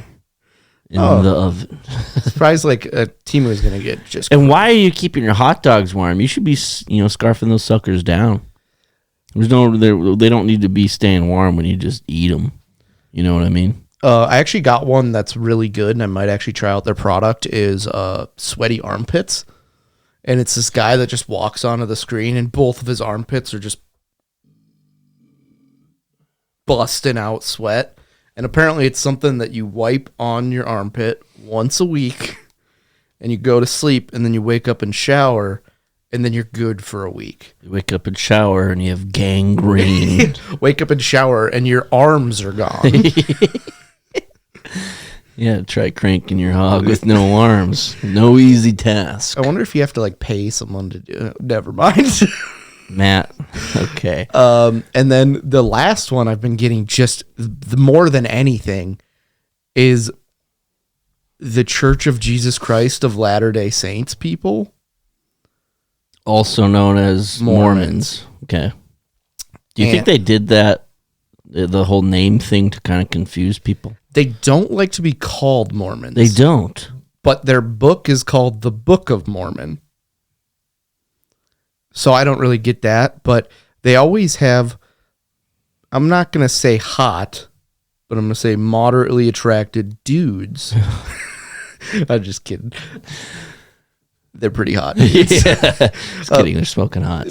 in the oven. Surprised like Temu is going to get just... And why are you keeping your hot dogs warm? You should be, scarfing those suckers down. They don't need to be staying warm when you just eat them. You know what I mean? I actually got one that's really good, and I might actually try out their product, is Sweaty Armpits. And it's this guy that just walks onto the screen, and both of his armpits are just busting out sweat. And apparently it's something that you wipe on your armpit once a week, and you go to sleep, and then you wake up and shower, and then you're good for a week. You wake up and shower, and you have gangrene. Wake up and shower, and your arms are gone. Yeah, try cranking your hog with no arms. No easy task. I wonder if you have to like pay someone to do it. Never mind. Matt. Okay. And then the last one I've been getting just more than anything is the Church of Jesus Christ of Latter-day Saints people. Also known as Mormons. Okay. Do you think they did that, the whole name thing, to kind of confuse people? They don't like to be called Mormons. They don't. But their book is called the Book of Mormon. So I don't really get that, but they always have, I'm not going to say hot, but I'm going to say moderately attracted dudes. I'm just kidding. They're pretty hot. Yeah. Just kidding. They're smoking hot.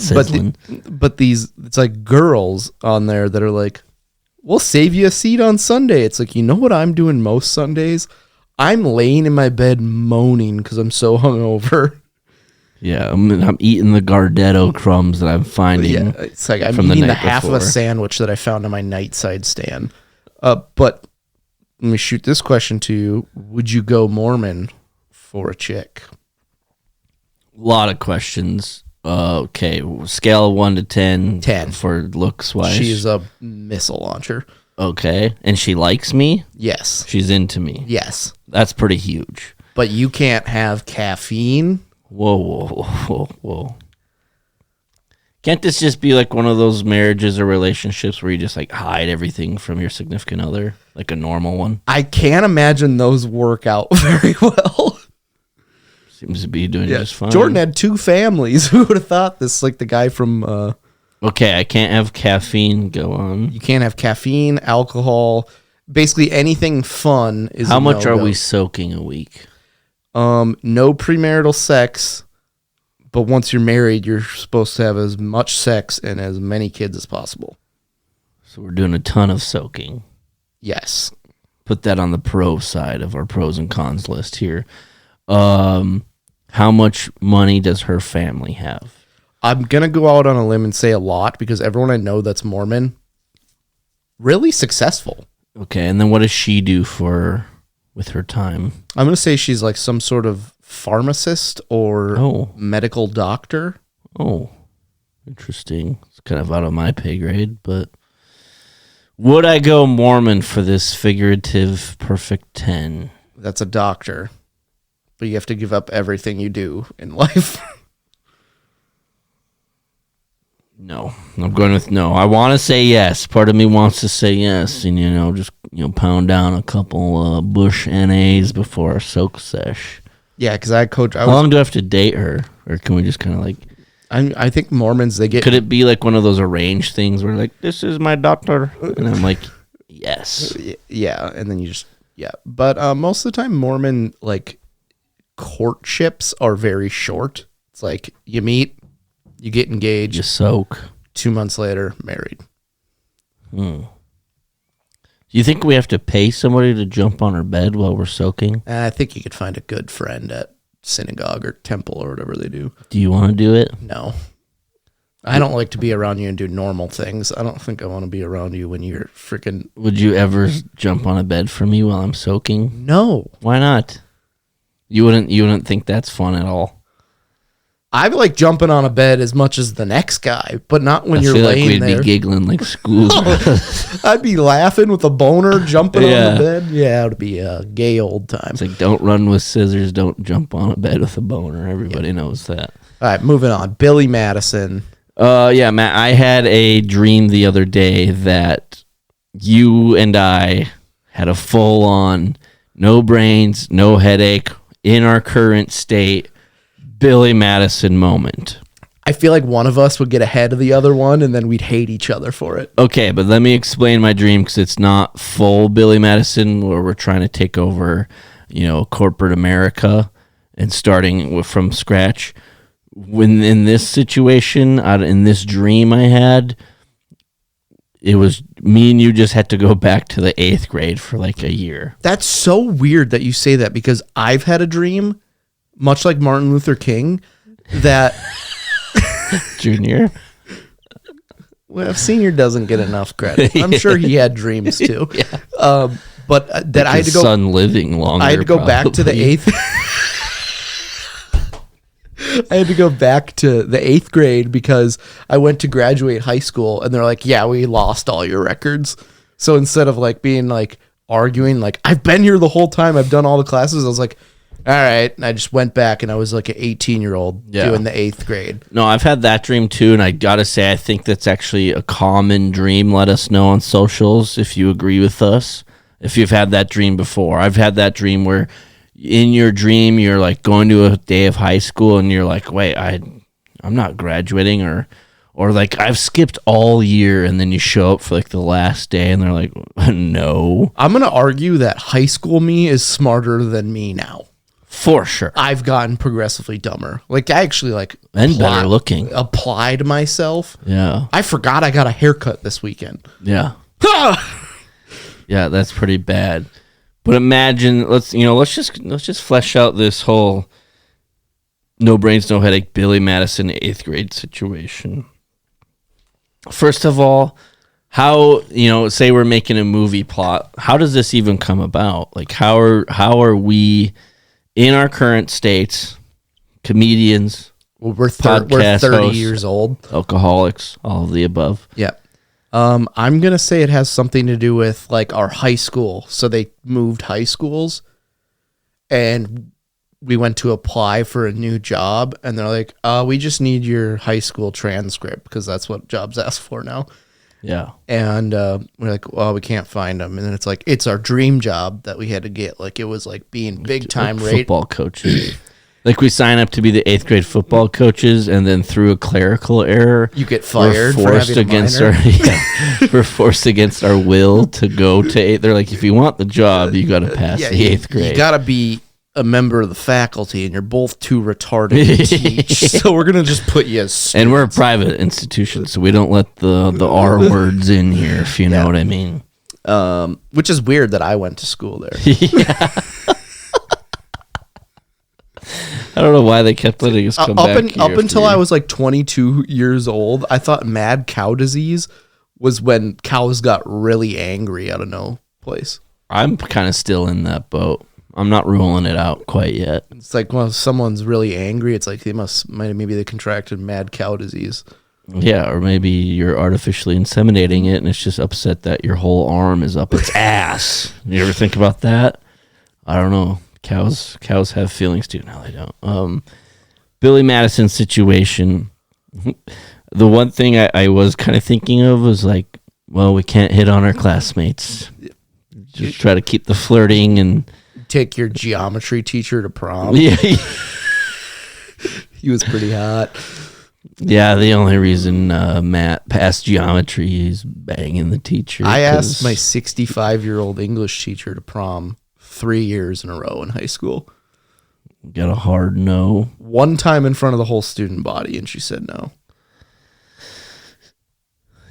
But these, it's like girls on there that are like, we'll save you a seat on Sunday. It's like, you know what I'm doing most Sundays? I'm laying in my bed moaning because I'm so hungover. Yeah, I'm eating the Gardetto crumbs that I'm finding. Yeah, it's like I'm eating the half of a sandwich that I found on my nightside stand. But let me shoot this question to you. Would you go Mormon for a chick? A lot of questions. Okay, scale of 1 to 10. 10 for looks wise. She's a missile launcher. Okay, and she likes me? Yes. She's into me? Yes. That's pretty huge. But you can't have caffeine. Whoa. Can't this just be like one of those marriages or relationships where you just like hide everything from your significant other? Like a normal one? I can't imagine those work out very well. Seems to be doing just fine. Jordan had 2 families. Who would have thought this? Like the guy from... Okay, I can't have caffeine. Go on. You can't have caffeine, alcohol, basically anything fun is How much are we soaking a week? No premarital sex, but once you're married, you're supposed to have as much sex and as many kids as possible. So we're doing a ton of soaking. Yes. Put that on the pro side of our pros and cons list here. How much money does her family have? I'm going to go out on a limb and say a lot because everyone I know that's Mormon really successful. Okay, and then what does she do with her time? I'm going to say she's like some sort of pharmacist or medical doctor. Oh, interesting. It's kind of out of my pay grade, but would I go Mormon for this figurative perfect 10? That's a doctor, but you have to give up everything you do in life. No, I'm going with no. I want to say yes. Part of me wants to say yes, and just pound down a couple Bush NAs before our soak sesh. Yeah, because I coach. How long do I have to date her, or can we just kind of like? I think Mormons they get. Could it be like one of those arranged things where like this is my doctor, and I'm like, yes, yeah, and then you just But most of the time, Mormon like courtships are very short. It's like you meet. You get engaged. You soak. 2 months later, married. Do you think we have to pay somebody to jump on our bed while we're soaking? I think you could find a good friend at synagogue or temple or whatever they do. Do you want to do it? No. I don't like to be around you and do normal things. I don't think I want to be around you when you're freaking... Would you ever jump on a bed for me while I'm soaking? No. Why not? You wouldn't think that's fun at all. I like jumping on a bed as much as the next guy, but not when you're feel laying like we'd there. be giggling like school. I'd be laughing with a boner, jumping on the bed. Yeah, it would be a gay old time. It's like, don't run with scissors, don't jump on a bed with a boner. Everybody knows that. All right, moving on. Billy Madison. Yeah, Matt, I had a dream the other day that you and I had a full-on, no brains, no headache, in our current state, Billy Madison moment. I feel like one of us would get ahead of the other one, and then we'd hate each other for it. Okay, but let me explain my dream, because it's not full Billy Madison where we're trying to take over, corporate America and starting from scratch. When in this situation, in this dream I had, it was me and you just had to go back to the 8th grade for like a year. That's so weird that you say that, because I've had a dream, much like Martin Luther King, that... Junior? Well, senior doesn't get enough credit. I'm sure he had dreams too. Yeah. But that I had to go... son living longer, I had to go back to the 8th... I had to go back to the 8th grade because I went to graduate high school, and they're like, yeah, we lost all your records. So instead of like being like arguing, like, I've been here the whole time, I've done all the classes, I was like, all right. And I just went back, and I was like an 18-year-old doing the 8th grade. No, I've had that dream too, and I gotta say, I think that's actually a common dream. Let us know on socials if you agree with us, if you've had that dream before. I've had that dream where in your dream you're like going to a day of high school, and you're like, wait, I'm not graduating, or like I've skipped all year, and then you show up for like the last day, and they're like, no. I'm gonna argue that high school me is smarter than me now. For sure. I've gotten progressively dumber. Like, I actually and better looking. Applied myself. Yeah. I forgot I got a haircut this weekend. Yeah. Yeah, that's pretty bad. But imagine, let's just flesh out this whole no brains, no headache Billy Madison 8th grade situation. First of all, how, say we're making a movie plot, how does this even come about? Like, how are we in our current states, comedians, we're 30 years old, alcoholics, all of the above? Yeah. I'm going to say it has something to do with like our high school. So they moved high schools, and we went to apply for a new job, and they're like, we just need your high school transcript, because that's what jobs ask for now. Yeah. And we're like, well, we can't find them. And then it's like, it's our dream job that we had to get. Like, it was like being big time football coaches. Like, we sign up to be the 8th grade football coaches, and then through a clerical error, you get fired. We're forced against our will to go to 8th. They're like, if you want the job, you got to pass the 8th grade. You got to be a member of the faculty, and you're both too retarded to teach. So we're gonna just put you as students. And we're a private institution, so we don't let the R words in here, if you know what I mean. Which is weird that I went to school there. Yeah. I don't know why they kept letting us come back here up until I was like 22 years old. I thought mad cow disease was when cows got really angry out of no place. I'm kind of still in that boat. I'm not ruling it out quite yet. It's like, well, someone's really angry. It's like maybe they contracted mad cow disease. Yeah, or maybe you're artificially inseminating it and it's just upset that your whole arm is up its ass. You ever think about that? I don't know. Cows have feelings too. No, they don't. Billy Madison's situation. The one thing I was kind of thinking of was like, well, we can't hit on our classmates. Just try to keep the flirting and take your geometry teacher to prom. Yeah. He was pretty hot. Yeah, the only reason Matt passed geometry is banging the teacher. I asked my 65-year-old English teacher to prom 3 years in a row in high school. Got a hard no. One time in front of the whole student body, and she said no.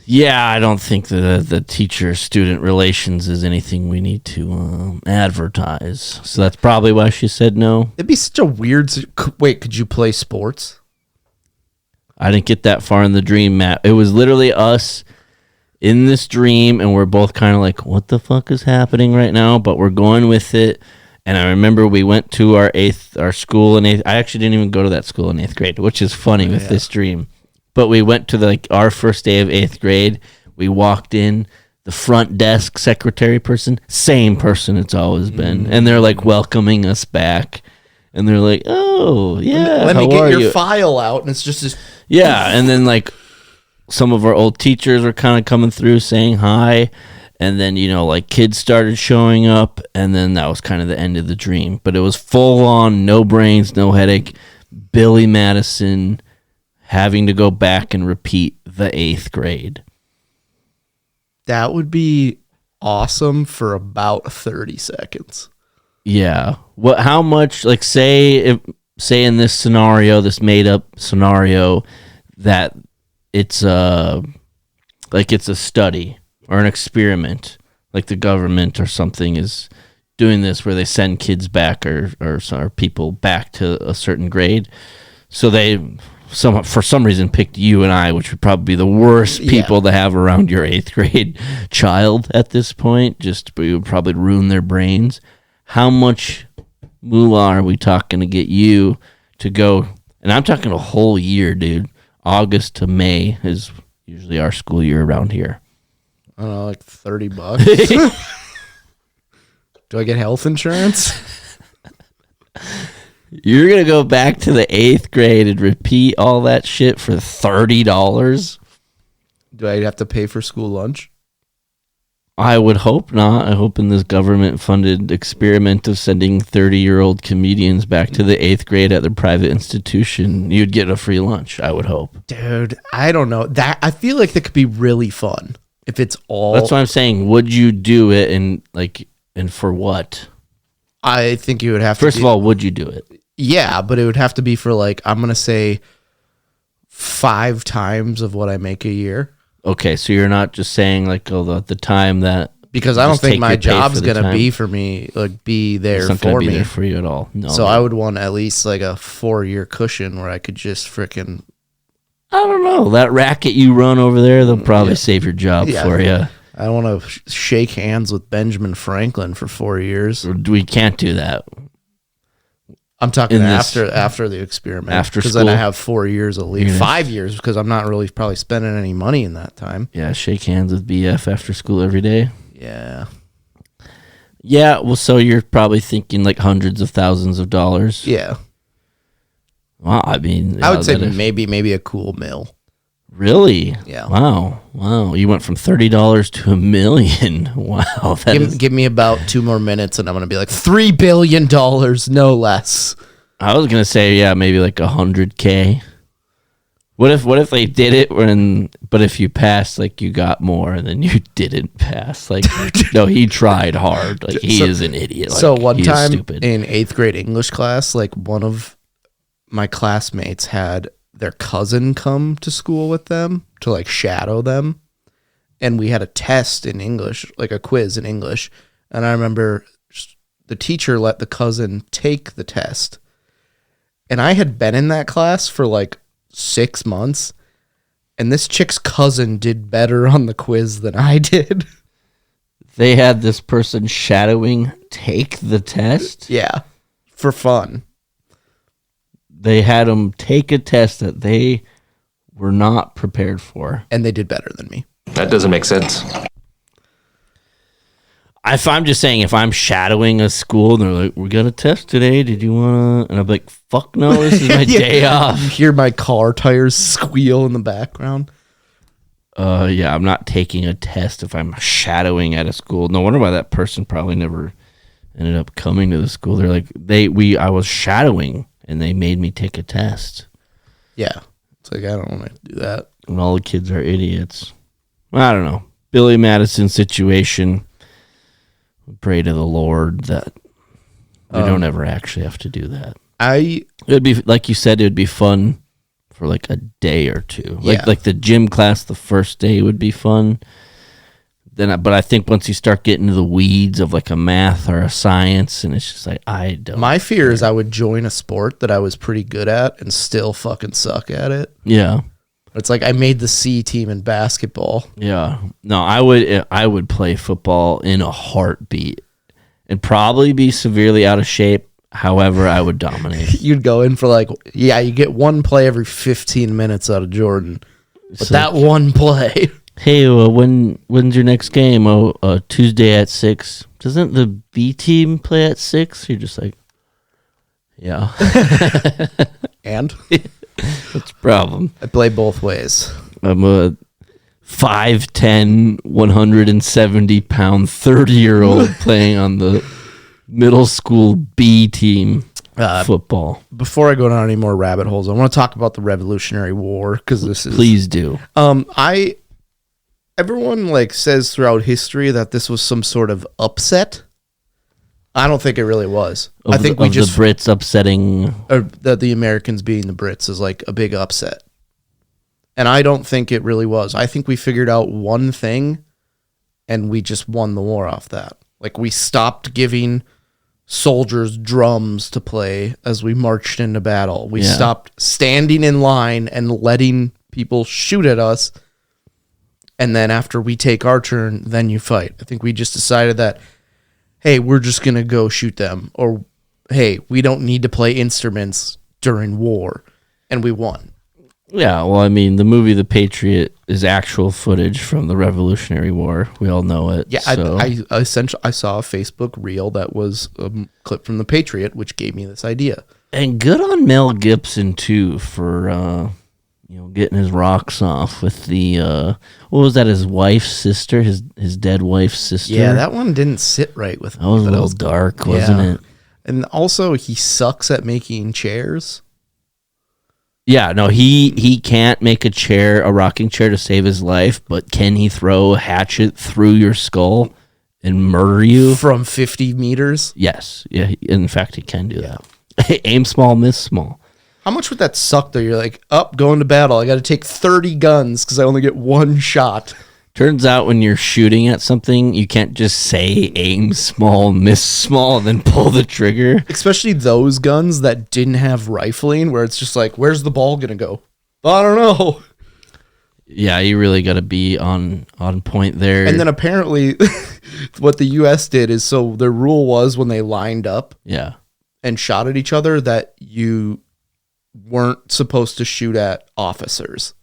Yeah, I don't think the teacher-student relations is anything we need to advertise. So that's probably why she said no. It'd be such a weird... Wait, could you play sports? I didn't get that far in the dream, Matt. It was literally us in this dream, and we're both kind of like, what the fuck is happening right now? But we're going with it. And I remember we went to our school in eighth. I actually didn't even go to that school in 8th grade, which is funny with this dream. But we went to our first day of 8th grade. We walked in, the front desk secretary person, same person it's always been. And they're like welcoming us back. And they're like, oh, yeah, let me how get are your you? file out. And it's just this. Yeah, and then like some of our old teachers were kind of coming through saying hi, and then like kids started showing up, and then that was kind of the end of the dream. But it was full on, no brains, no headache. Billy Madison having to go back and repeat the 8th grade. That would be awesome for about 30 seconds. Yeah. How much? Like say in this scenario, this made up scenario, that it's a study or an experiment, like the government or something is doing this where they send kids back or people back to a certain grade. So they for some reason picked you and I, which would probably be the worst people to have around your 8th grade child at this point. Just we would probably ruin their brains. How much moolah are we talking to get you to go? And I'm talking a whole year, dude. August to May is usually our school year around here. I don't know, like $30. Do I get health insurance? You're going to go back to the 8th grade and repeat all that shit for $30? Do I have to pay for school lunch? I would hope not. I hope in this government-funded experiment of sending 30-year-old comedians back to the 8th grade at their private institution, you'd get a free lunch, I would hope. Dude, I don't know. I feel like that could be really fun if it's all... That's what I'm saying. Would you do it and for what? I think you would have to... First of all, would you do it? Yeah, but it would have to be for I'm going to say 5 times of what I make a year. Okay, so you're not just saying the time that... Because I don't think my job's going to be for me, be there it's not for be me. There for you at all. No. So I would want at least a 4-year cushion where I could just frickin'... I don't know. That racket you run over there, they'll probably save your job for you. I don't want to shake hands with Benjamin Franklin for 4 years. We can't do that. I'm talking after the experiment. After school? Because then I have 4 years at least. 5 years, because I'm not really probably spending any money in that time. Yeah, shake hands with BF after school every day. Yeah. Yeah, well, so you're probably thinking hundreds of thousands of dollars. Yeah. Wow, I mean... I would say maybe a cool mill. Really? Yeah. Wow. You went from $30 to $1 million. Wow. Give me about 2 more minutes and I'm going to be like $3 billion, no less. I was going to say, yeah, maybe $100K. What if they did it but if you passed, you got more and then you didn't pass? No, he tried hard. He is an idiot. So one time in 8th grade English class, one of my classmates had their cousin come to school with them to shadow them. And we had a test in English, a quiz in English. And I remember the teacher let the cousin take the test. And I had been in that class for 6 months. and this chick's cousin did better on the quiz than I did. They had this person shadowing take the test. Yeah, for fun. They had them take a test that they were not prepared for. And they did better than me. That doesn't make sense. If I'm just saying, if I'm shadowing a school and they're like, we got a test today, did you want to? And I'm like, fuck no, this is my day off. You hear my car tires squeal in the background. Yeah, I'm not taking a test if I'm shadowing at a school. No wonder why that person probably never ended up coming to the school. They're like, I was shadowing and they made me take a test. Yeah. It's like, I don't want to do that. And all the kids are idiots. I don't know. Billy Madison situation. Pray to the Lord that we don't ever actually have to do that. It'd be, like you said, it'd be fun for like a day or two. Like the gym class, the first day would be fun. But I think once you start getting to the weeds of like a math or a science, and it's just like, I don't. My fear is I would join a sport that I was pretty good at and still fucking suck at it. Yeah. It's like I made the C team in basketball. Yeah. No, I would play football in a heartbeat and probably be severely out of shape. However, I would dominate. You'd go in for like, you get one play every 15 minutes out of Jordan. But It's that like, one play. Hey, when's your next game? Tuesday at 6. Doesn't the B team play at 6? You're just like, yeah. And? What's the problem? I play both ways. I'm a 5'10", 170-pound, 30-year-old playing on the middle school B team football. Before I go down any more rabbit holes, I want to talk about the Revolutionary War because this is. Please do. Everyone like says throughout history that this was some sort of upset. I don't think it really was. I think the Brits upsetting, or that the Americans beating the Brits is like a big upset, and I don't think it really was. I think we figured out one thing, and we just won the war off that. Like we stopped giving soldiers drums to play as we marched into battle. We stopped standing in line and letting people shoot at us. And then after we take our turn, then you fight. I think we just decided that, hey, we're just going to go shoot them. Or, hey, we don't need to play instruments during war. And we won. Yeah, well, I mean, the movie The Patriot is actual footage from the Revolutionary War. We all know it. Yeah, so. I saw a Facebook reel that was a clip from The Patriot, which gave me this idea. And good on Mel Gibson, too, for getting his rocks off with the, what was that, his wife's sister, his dead wife's sister? Yeah, that one didn't sit right with me. That was a little dark, wasn't it? And also, he sucks at making chairs. Yeah, no, he can't make a rocking chair to save his life, but can he throw a hatchet through your skull and murder you? From 50 meters? Yes. Yeah, in fact, he can do that. Aim small, miss small. How much would that suck, though? You're like, going to battle. I got to take 30 guns because I only get one shot. Turns out when you're shooting at something, you can't just say aim small, miss small, and then pull the trigger. Especially those guns that didn't have rifling, where it's just like, where's the ball going to go? I don't know. Yeah, you really got to be on point there. And then apparently what the U.S. did is, so their rule was when they lined up and shot at each other that you weren't supposed to shoot at officers.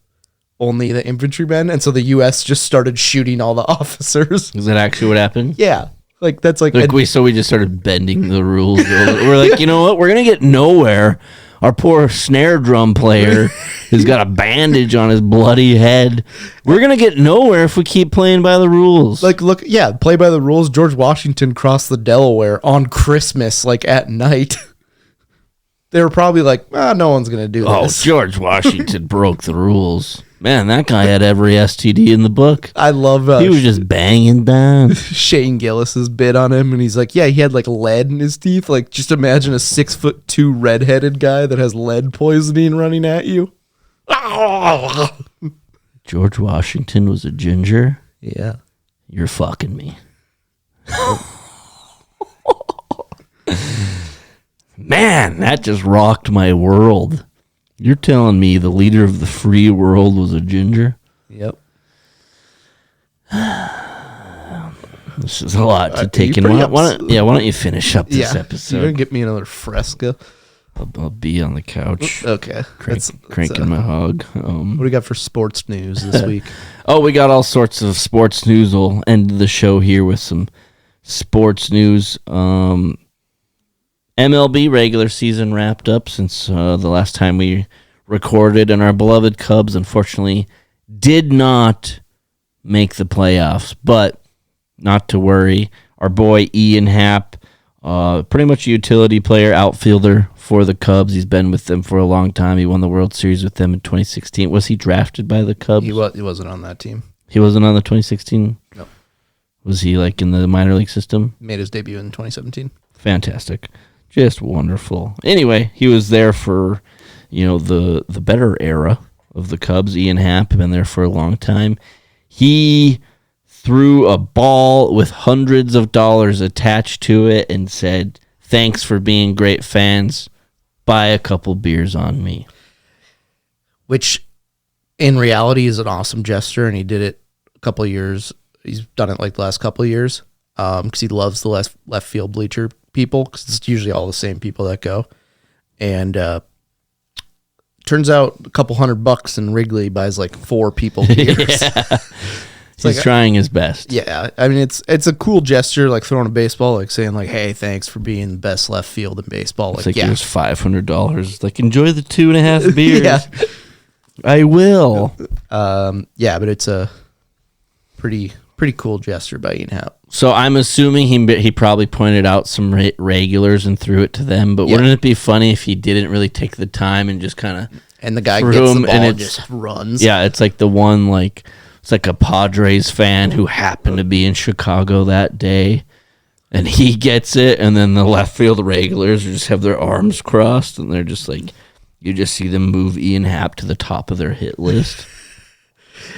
Only the infantrymen, and so the U.S. just started shooting all the officers. Is that actually what happened? Yeah, like that's like we just started bending the rules. We're like, you know what? We're gonna get nowhere. Our poor snare drum player has got a bandage on his bloody head. We're gonna get nowhere if we keep playing by the rules. Like, look, play by the rules. George Washington crossed the Delaware on Christmas, like at night. They were probably like, no one's gonna do this. Oh, George Washington broke the rules. Man, that guy had every STD in the book. I love he was just banging down. Shane Gillis's bit on him, and he's like, yeah, he had like lead in his teeth. Like, just imagine a 6'2" redheaded guy that has lead poisoning running at you. George Washington was a ginger? Yeah. You're fucking me. Man, that just rocked my world. You're telling me the leader of the free world was a ginger? Yep. This is a lot to take in. pretty Why don't you finish up this You're episode? gonna get me another Fresca. I'll be on the couch. Okay. Cranking my hog. What do we got for sports news this week? Oh, we got all sorts of sports news. We'll end the show here with some sports news. MLB regular season wrapped up since the last time we recorded, and our beloved Cubs, unfortunately, did not make the playoffs. But not to worry. Our boy Ian Happ, pretty much a utility player, outfielder for the Cubs. He's been with them for a long time. He won the World Series with them in 2016. Was he drafted by the Cubs? He wasn't on that team. He wasn't on the 2016? No. Was he like in the minor league system? Made his debut in 2017. Fantastic. Just wonderful. Anyway, he was there for, the better era of the Cubs. Ian Happ been there for a long time. He threw a ball with hundreds of dollars attached to it and said, "Thanks for being great fans. Buy a couple beers on me." Which, in reality, is an awesome gesture, and he did it a couple of years. He's done it like the last couple of years because he loves the left field bleacher people, because it's usually all the same people that go. And turns out a couple $100 and Wrigley buys like 4 people beers. He's trying his best. Yeah, I mean it's a cool gesture, like throwing a baseball, like saying like, "Hey, thanks for being the best left field in baseball." It's like here's $500. Like, enjoy the 2.5 beers. Yeah. I will. But it's a pretty cool gesture by Ian Happ. So I'm assuming he probably pointed out some regulars and threw it to them. But wouldn't it be funny if he didn't really take the time and just kind of and the guy gets the ball and just runs? Yeah, it's like the one it's like a Padres fan who happened to be in Chicago that day, and he gets it, and then the left field regulars just have their arms crossed, and they're just like, you just see them move Ian Happ to the top of their hit list.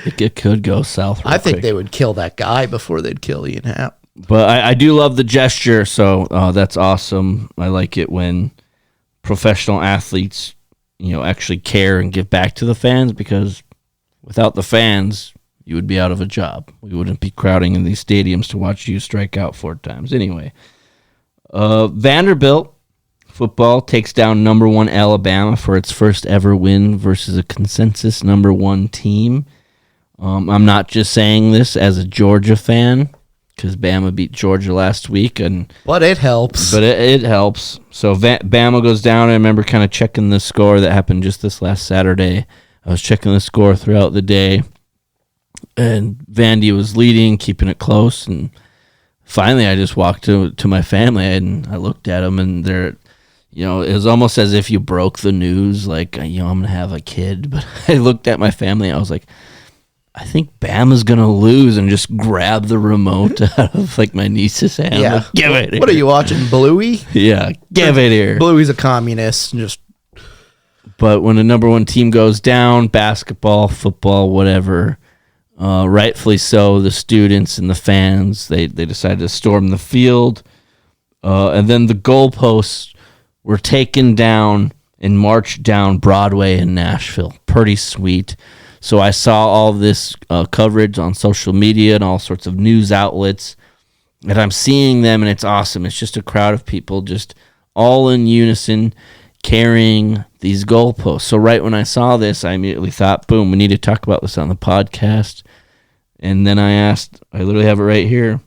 It could go south. I think they would kill that guy before they'd kill Ian Happ. But I do love the gesture, so that's awesome. I like it when professional athletes, actually care and give back to the fans, because without the fans, you would be out of a job. We wouldn't be crowding in these stadiums to watch you strike out 4 times. Anyway, Vanderbilt football takes down number 1 Alabama for its first ever win versus a consensus number 1 team. I'm not just saying this as a Georgia fan, because Bama beat Georgia last week, but it helps. It helps. So Bama goes down. I remember kind of checking the score that happened just this last Saturday. I was checking the score throughout the day, and Vandy was leading, keeping it close. And finally, I just walked to my family, and I looked at them, and they're, it was almost as if you broke the news, like, I'm going to have a kid. But I looked at my family, and I was like, I think Bama's going to lose, and just grab the remote out of, like, my niece's hand. Yeah. Like, give it here. What are you watching, Bluey? Yeah, give it here. Bluey's a communist. But when the number 1 team goes down, basketball, football, whatever, rightfully so, the students and the fans, they decided to storm the field. And then the goalposts were taken down and marched down Broadway in Nashville. Pretty sweet. So I saw all this coverage on social media and all sorts of news outlets, and I'm seeing them, and it's awesome. It's just a crowd of people just all in unison carrying these goalposts. So right when I saw this, I immediately thought, boom, we need to talk about this on the podcast. And then I asked, I literally have it right here,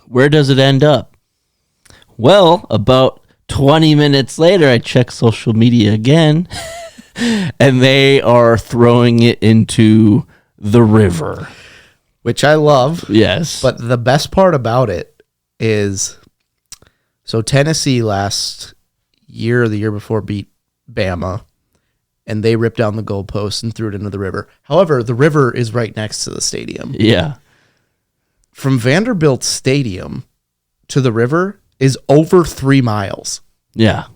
where does it end up? Well, about 20 minutes later, I checked social media again, and they are throwing it into the river. Which I love. Yes. But the best part about it is, so Tennessee last year or the year before beat Bama, and they ripped down the goalpost and threw it into the river. However, the river is right next to the stadium. Yeah. From Vanderbilt Stadium to the river is over 3 miles. Yeah.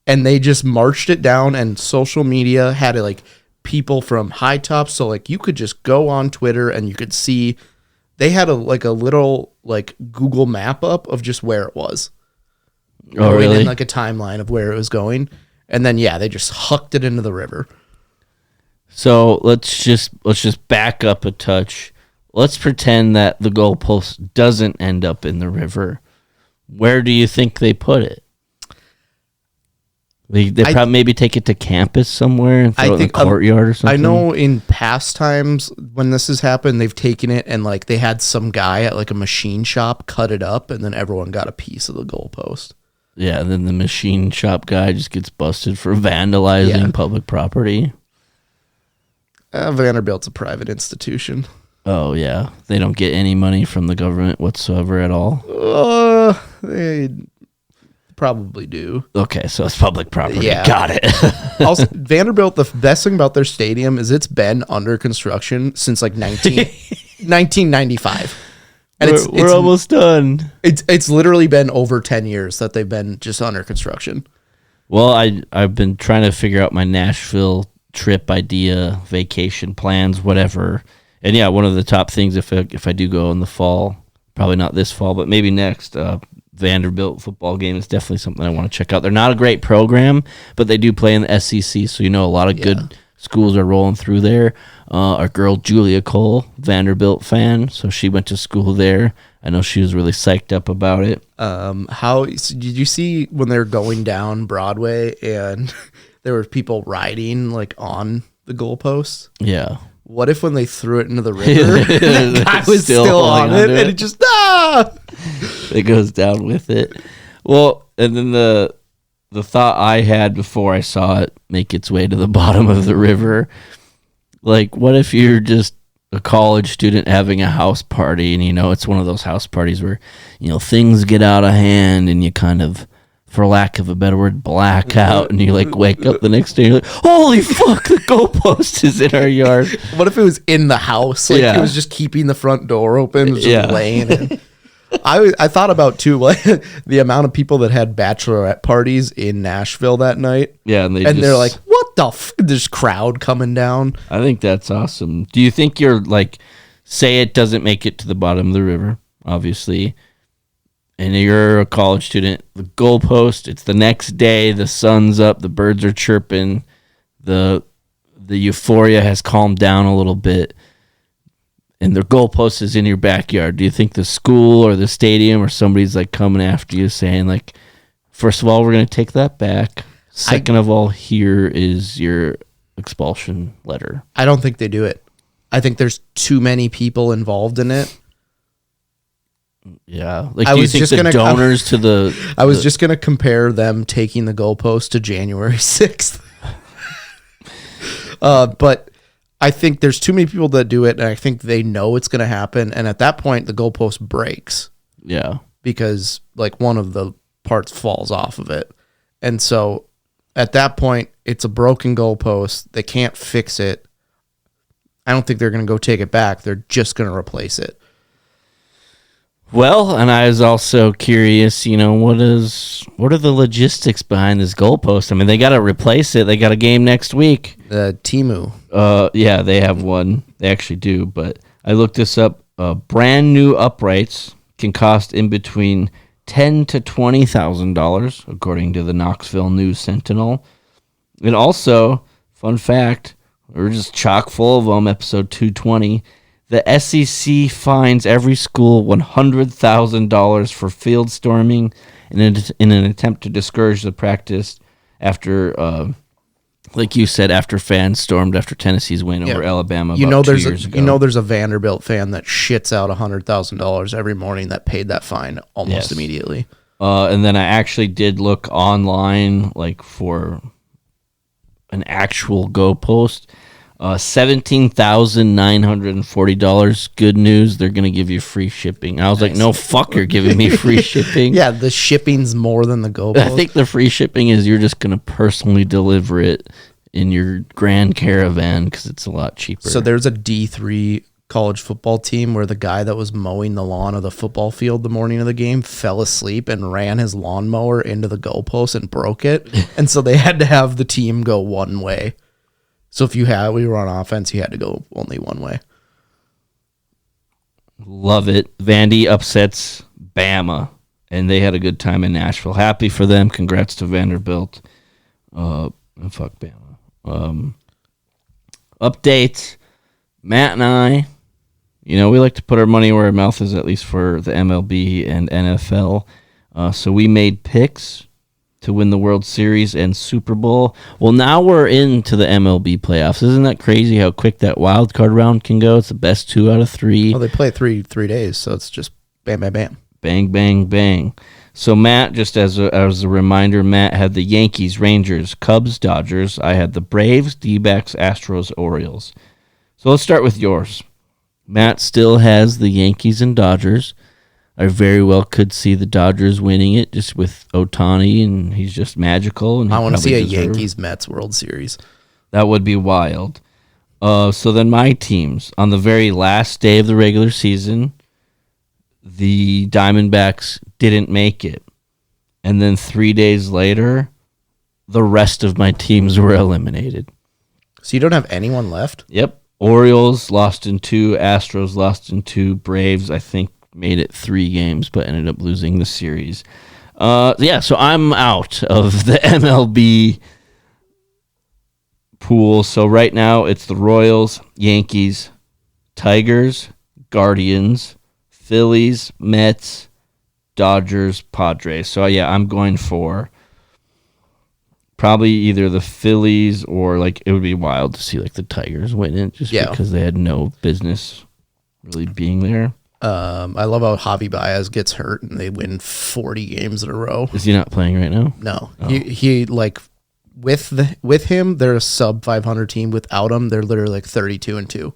And they just marched it down, and social media had it like people from high tops. So like you could just go on Twitter and you could see they had a little Google map up of just where it was. Oh, really? In like a timeline of where it was going. And then they just hucked it into the river. So let's just back up a touch. Let's pretend that the goalpost doesn't end up in the river. Where do you think they put it? They probably maybe take it to campus somewhere and throw it in the courtyard or something. I know in past times when this has happened, they've taken it and like they had some guy at like a machine shop cut it up, and then everyone got a piece of the goalpost. Yeah, and then the machine shop guy just gets busted for vandalizing public property. Vanderbilt's a private institution. Oh yeah, they don't get any money from the government whatsoever at all. They probably do. Okay, so it's public property. Yeah. Got it. Also, Vanderbilt, the best thing about their stadium is it's been under construction since like 1995. And we're almost done. It's literally been over 10 years that they've been just under construction. Well, I've been trying to figure out my Nashville trip idea, vacation plans, whatever. And yeah, one of the top things if I do go in the fall, probably not this fall, but maybe next, Vanderbilt football game is definitely something I want to check out. They're not a great program, but they do play in the SEC, so a lot of good schools are rolling through there. Our girl Julia Cole, Vanderbilt fan, so she went to school there. I know she was really psyched up about it. Did you see when they're going down Broadway and there were people riding like on the goalposts? Yeah. What if when they threw it into the river, the guy was still on it, and it just it goes down with it. Well, and then the thought I had before I saw it make its way to the bottom of the river, like what if you're just a college student having a house party, and it's one of those house parties where things get out of hand and you kind of, for lack of a better word, black out, and you like wake up the next day and you're like, holy fuck, the goalpost is in our yard. What if it was in the house? Like it was just keeping the front door open, it was just laying in. I thought about too, like the amount of people that had bachelorette parties in Nashville that night. Yeah, and they're like, what the there's crowd coming down. I think that's awesome. Do you think you're like, say it doesn't make it to the bottom of the river, obviously, and you're a college student, the goalpost, it's the next day, the sun's up, the birds are chirping, the euphoria has calmed down a little bit, and the goalpost is in your backyard. Do you think the school or the stadium or somebody's like coming after you saying like, first of all, we're going to take that back. Second of all, here is your expulsion letter. I don't think they do it. I think there's too many people involved in it. Yeah. Like, do you think the donors to the... I was just going to compare them taking the goalpost to January 6th. But I think there's too many people that do it, and I think they know it's going to happen. And at that point, the goalpost breaks. Yeah. Because, like, one of the parts falls off of it. And so, at that point, it's a broken goalpost. They can't fix it. I don't think they're going to go take it back. They're just going to replace it. Well, and I was also curious, what are the logistics behind this goalpost? I mean, they got to replace it. They got a game next week. Timu. Yeah, they have one. They actually do. But I looked this up. Brand new uprights can cost in between $10,000 to $20,000, according to the Knoxville News Sentinel. And also, fun fact, we're just chock full of them. Episode 220. The SEC fines every school $100,000 for field storming in an attempt to discourage the practice after, like you said, after fans stormed after Tennessee's win over Alabama about 2 years ago. There's a Vanderbilt fan that shits out $100,000 every morning that paid that fine almost immediately. And then I actually did look online, like for an actual goalpost. $17,940. Good news. They're going to give you free shipping. I was like, no, fuck, you're giving me free shipping. Yeah, the shipping's more than the goalpost. I think the free shipping is you're just going to personally deliver it in your Grand Caravan because it's a lot cheaper. So there's a D3 college football team where the guy that was mowing the lawn of the football field the morning of the game fell asleep and ran his lawnmower into the goalpost and broke it. And so they had to have the team go one way. So if we were on offense, you had to go only one way. Love it. Vandy upsets Bama, and they had a good time in Nashville. Happy for them. Congrats to Vanderbilt. Fuck Bama. Update. Matt and I, we like to put our money where our mouth is, at least for the MLB and NFL. So we made picks to win the World Series and Super Bowl. Well, now we're into the MLB playoffs. Isn't that crazy how quick that wild card round can go? It's the best 2 out of 3. Oh, they play three days, so it's just bam, bam, bam. Bang, bang, bang. So Matt, just as a reminder, Matt had the Yankees, Rangers, Cubs, Dodgers. I had the Braves, D-backs, Astros, Orioles. So let's start with yours. Matt still has the Yankees and Dodgers. I very well could see the Dodgers winning it just with Ohtani, and he's just magical. And I want to see a Yankees-Mets World Series. That would be wild. So then my teams. On the very last day of the regular season, the Diamondbacks didn't make it. And then 3 days later, the rest of my teams were eliminated. So you don't have anyone left? Yep. Orioles lost in 2, Astros lost in 2, Braves, I think, made it 3 games, but ended up losing the series. So I'm out of the MLB pool. So right now it's the Royals, Yankees, Tigers, Guardians, Phillies, Mets, Dodgers, Padres. So yeah, I'm going for probably either the Phillies or it would be wild to see the Tigers win it just because they had no business really being there. I love how Javi Baez gets hurt and they win 40 games in a row. Is he not playing right now? No. Oh. He with him, they're a sub 500 team. Without him, they're literally 32-2.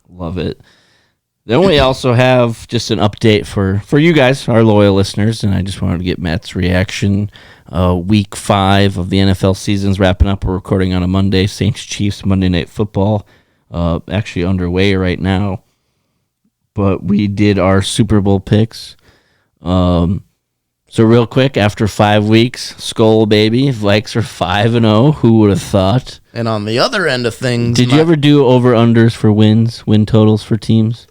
Love it. Then we also have just an update for you guys, our loyal listeners, and I just wanted to get Matt's reaction. Week 5 of the NFL season's wrapping up. We're recording on a Monday. Saints Chiefs Monday Night Football actually underway right now. But we did our Super Bowl picks. So real quick, after 5 weeks, Skull baby, Vikes are 5-0. Who would have thought? And on the other end of things, did you ever do over-unders for win totals for teams?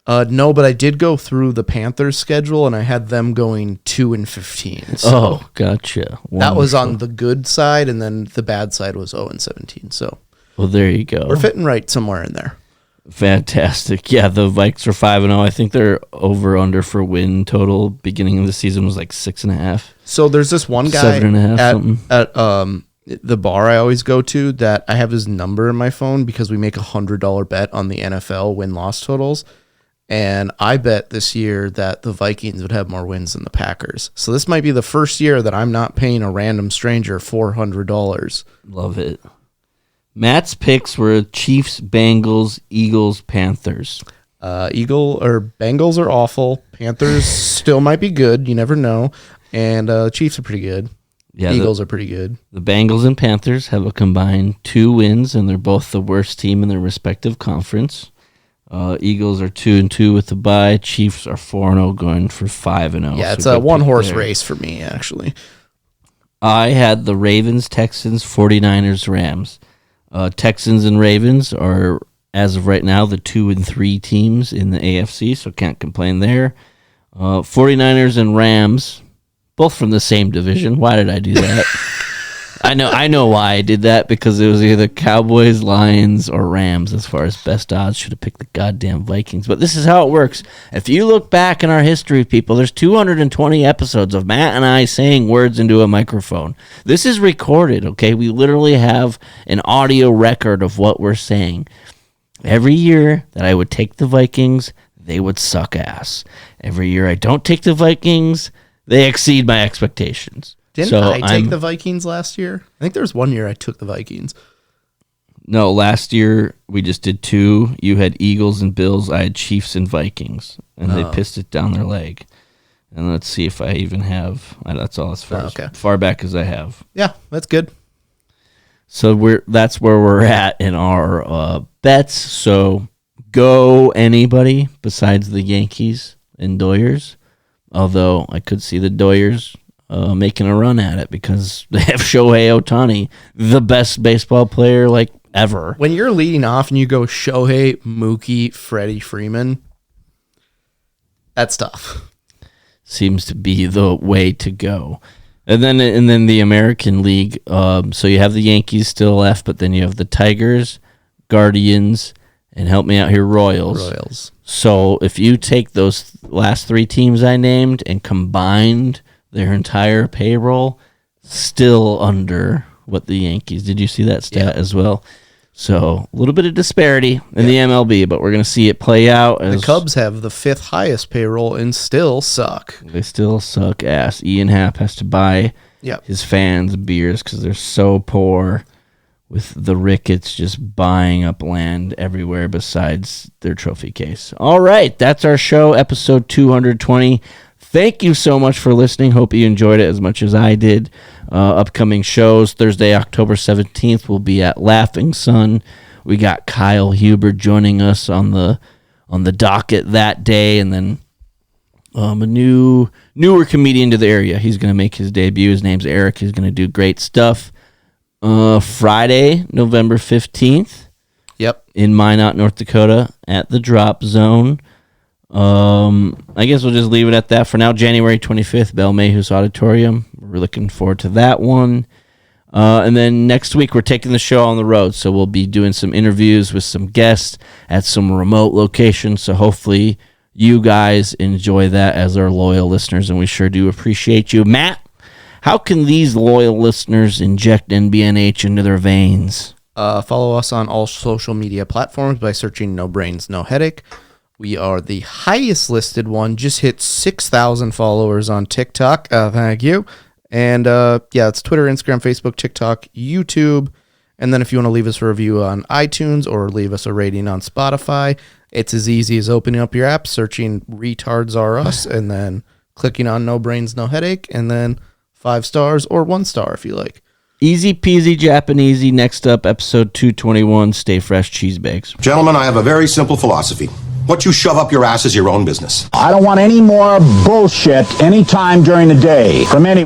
No, but I did go through the Panthers schedule, and I had them going 2-15. So gotcha. Wonderful. That was on the good side, and then the bad side was 0-17. So, well, there you go. We're fitting right somewhere in there. Fantastic. Yeah, the Vikes are 5-0. I think their over-under for win total beginning of the season was 6.5. So there's this one guy 7.5, at the bar I always go to that I have his number in my phone because we make $100 bet on the NFL win-loss totals. And I bet this year that the Vikings would have more wins than the Packers. So this might be the first year that I'm not paying a random stranger $400. Love it. Matt's picks were Chiefs, Bengals, Eagles, Panthers. Bengals are awful. Panthers still might be good. You never know. And Chiefs are pretty good. Yeah, Eagles are pretty good. The Bengals and Panthers have a combined 2 wins, and they're both the worst team in their respective conference. Eagles are 2-2 with the bye. Chiefs are 4-0, going for 5-0. Yeah, it's a one-horse race for me, actually. I had the Ravens, Texans, 49ers, Rams. Texans and Ravens are, as of right now, the 2 and 3 teams in the AFC, so can't complain there. 49ers and Rams, both from the same division. Why did I do that? I know why I did that, because it was either Cowboys, Lions, or Rams as far as best odds. Should have picked the goddamn Vikings. But this is how it works. If you look back in our history, people, there's 220 episodes of Matt and I saying words into a microphone. This is recorded, okay? We literally have an audio record of what we're saying. Every year that I would take the Vikings, they would suck ass. Every year I don't take the Vikings, they exceed my expectations. Didn't I take the Vikings last year? I think there was one year I took the Vikings. No, last year we just did 2. You had Eagles and Bills. I had Chiefs and Vikings. And they pissed it down their leg. And let's see if I even have... That's all as far back as I have. Yeah, that's good. So that's where we're at in our bets. So go anybody besides the Yankees and Doyers. Although I could see the Doyers... making a run at it because they have Shohei Ohtani, the best baseball player ever. When you're leading off and you go Shohei, Mookie, Freddie Freeman, that's tough. Seems to be the way to go. And then the American League. So you have the Yankees still left, but then you have the Tigers, Guardians, and help me out here, Royals. So if you take those last three teams I named and combined their entire payroll, still under what the Yankees. Did you see that stat as well? So a little bit of disparity in the MLB, but we're going to see it play out. The Cubs have the 5th highest payroll and still suck. They still suck ass. Ian Happ has to buy his fans beers because they're so poor with the Ricketts just buying up land everywhere besides their trophy case. All right, that's our show, episode 220. Thank you so much for listening. Hope you enjoyed it as much as I did. Upcoming shows, Thursday, October 17th, we'll be at Laughing Sun. We got Kyle Huber joining us on the docket that day, and then a newer comedian to the area. He's going to make his debut. His name's Eric. He's going to do great stuff. Friday, November 15th. Yep. In Minot, North Dakota, at the Drop Zone. I guess we'll just leave it at that for now. January 25th, Bell Mayhews Auditorium. We're looking forward to that one. And then next week, we're taking the show on the road. So we'll be doing some interviews with some guests at some remote locations. So hopefully you guys enjoy that as our loyal listeners. And we sure do appreciate you. Matt, how can these loyal listeners inject NBNH into their veins? Follow us on all social media platforms by searching No Brains, No Headache. We are the highest listed one. Just hit 6,000 followers on TikTok. Thank you. And it's Twitter, Instagram, Facebook, TikTok, YouTube. And then if you want to leave us a review on iTunes or leave us a rating on Spotify, it's as easy as opening up your app, searching Retards Are Us, and then clicking on No Brains, No Headache, and then 5 stars or 1 star if you like. Easy peasy Japanesey. Next up, episode 221, Stay Fresh Cheese Bags. Gentlemen, I have a very simple philosophy. What you shove up your ass is your own business. I don't want any more bullshit anytime during the day from any...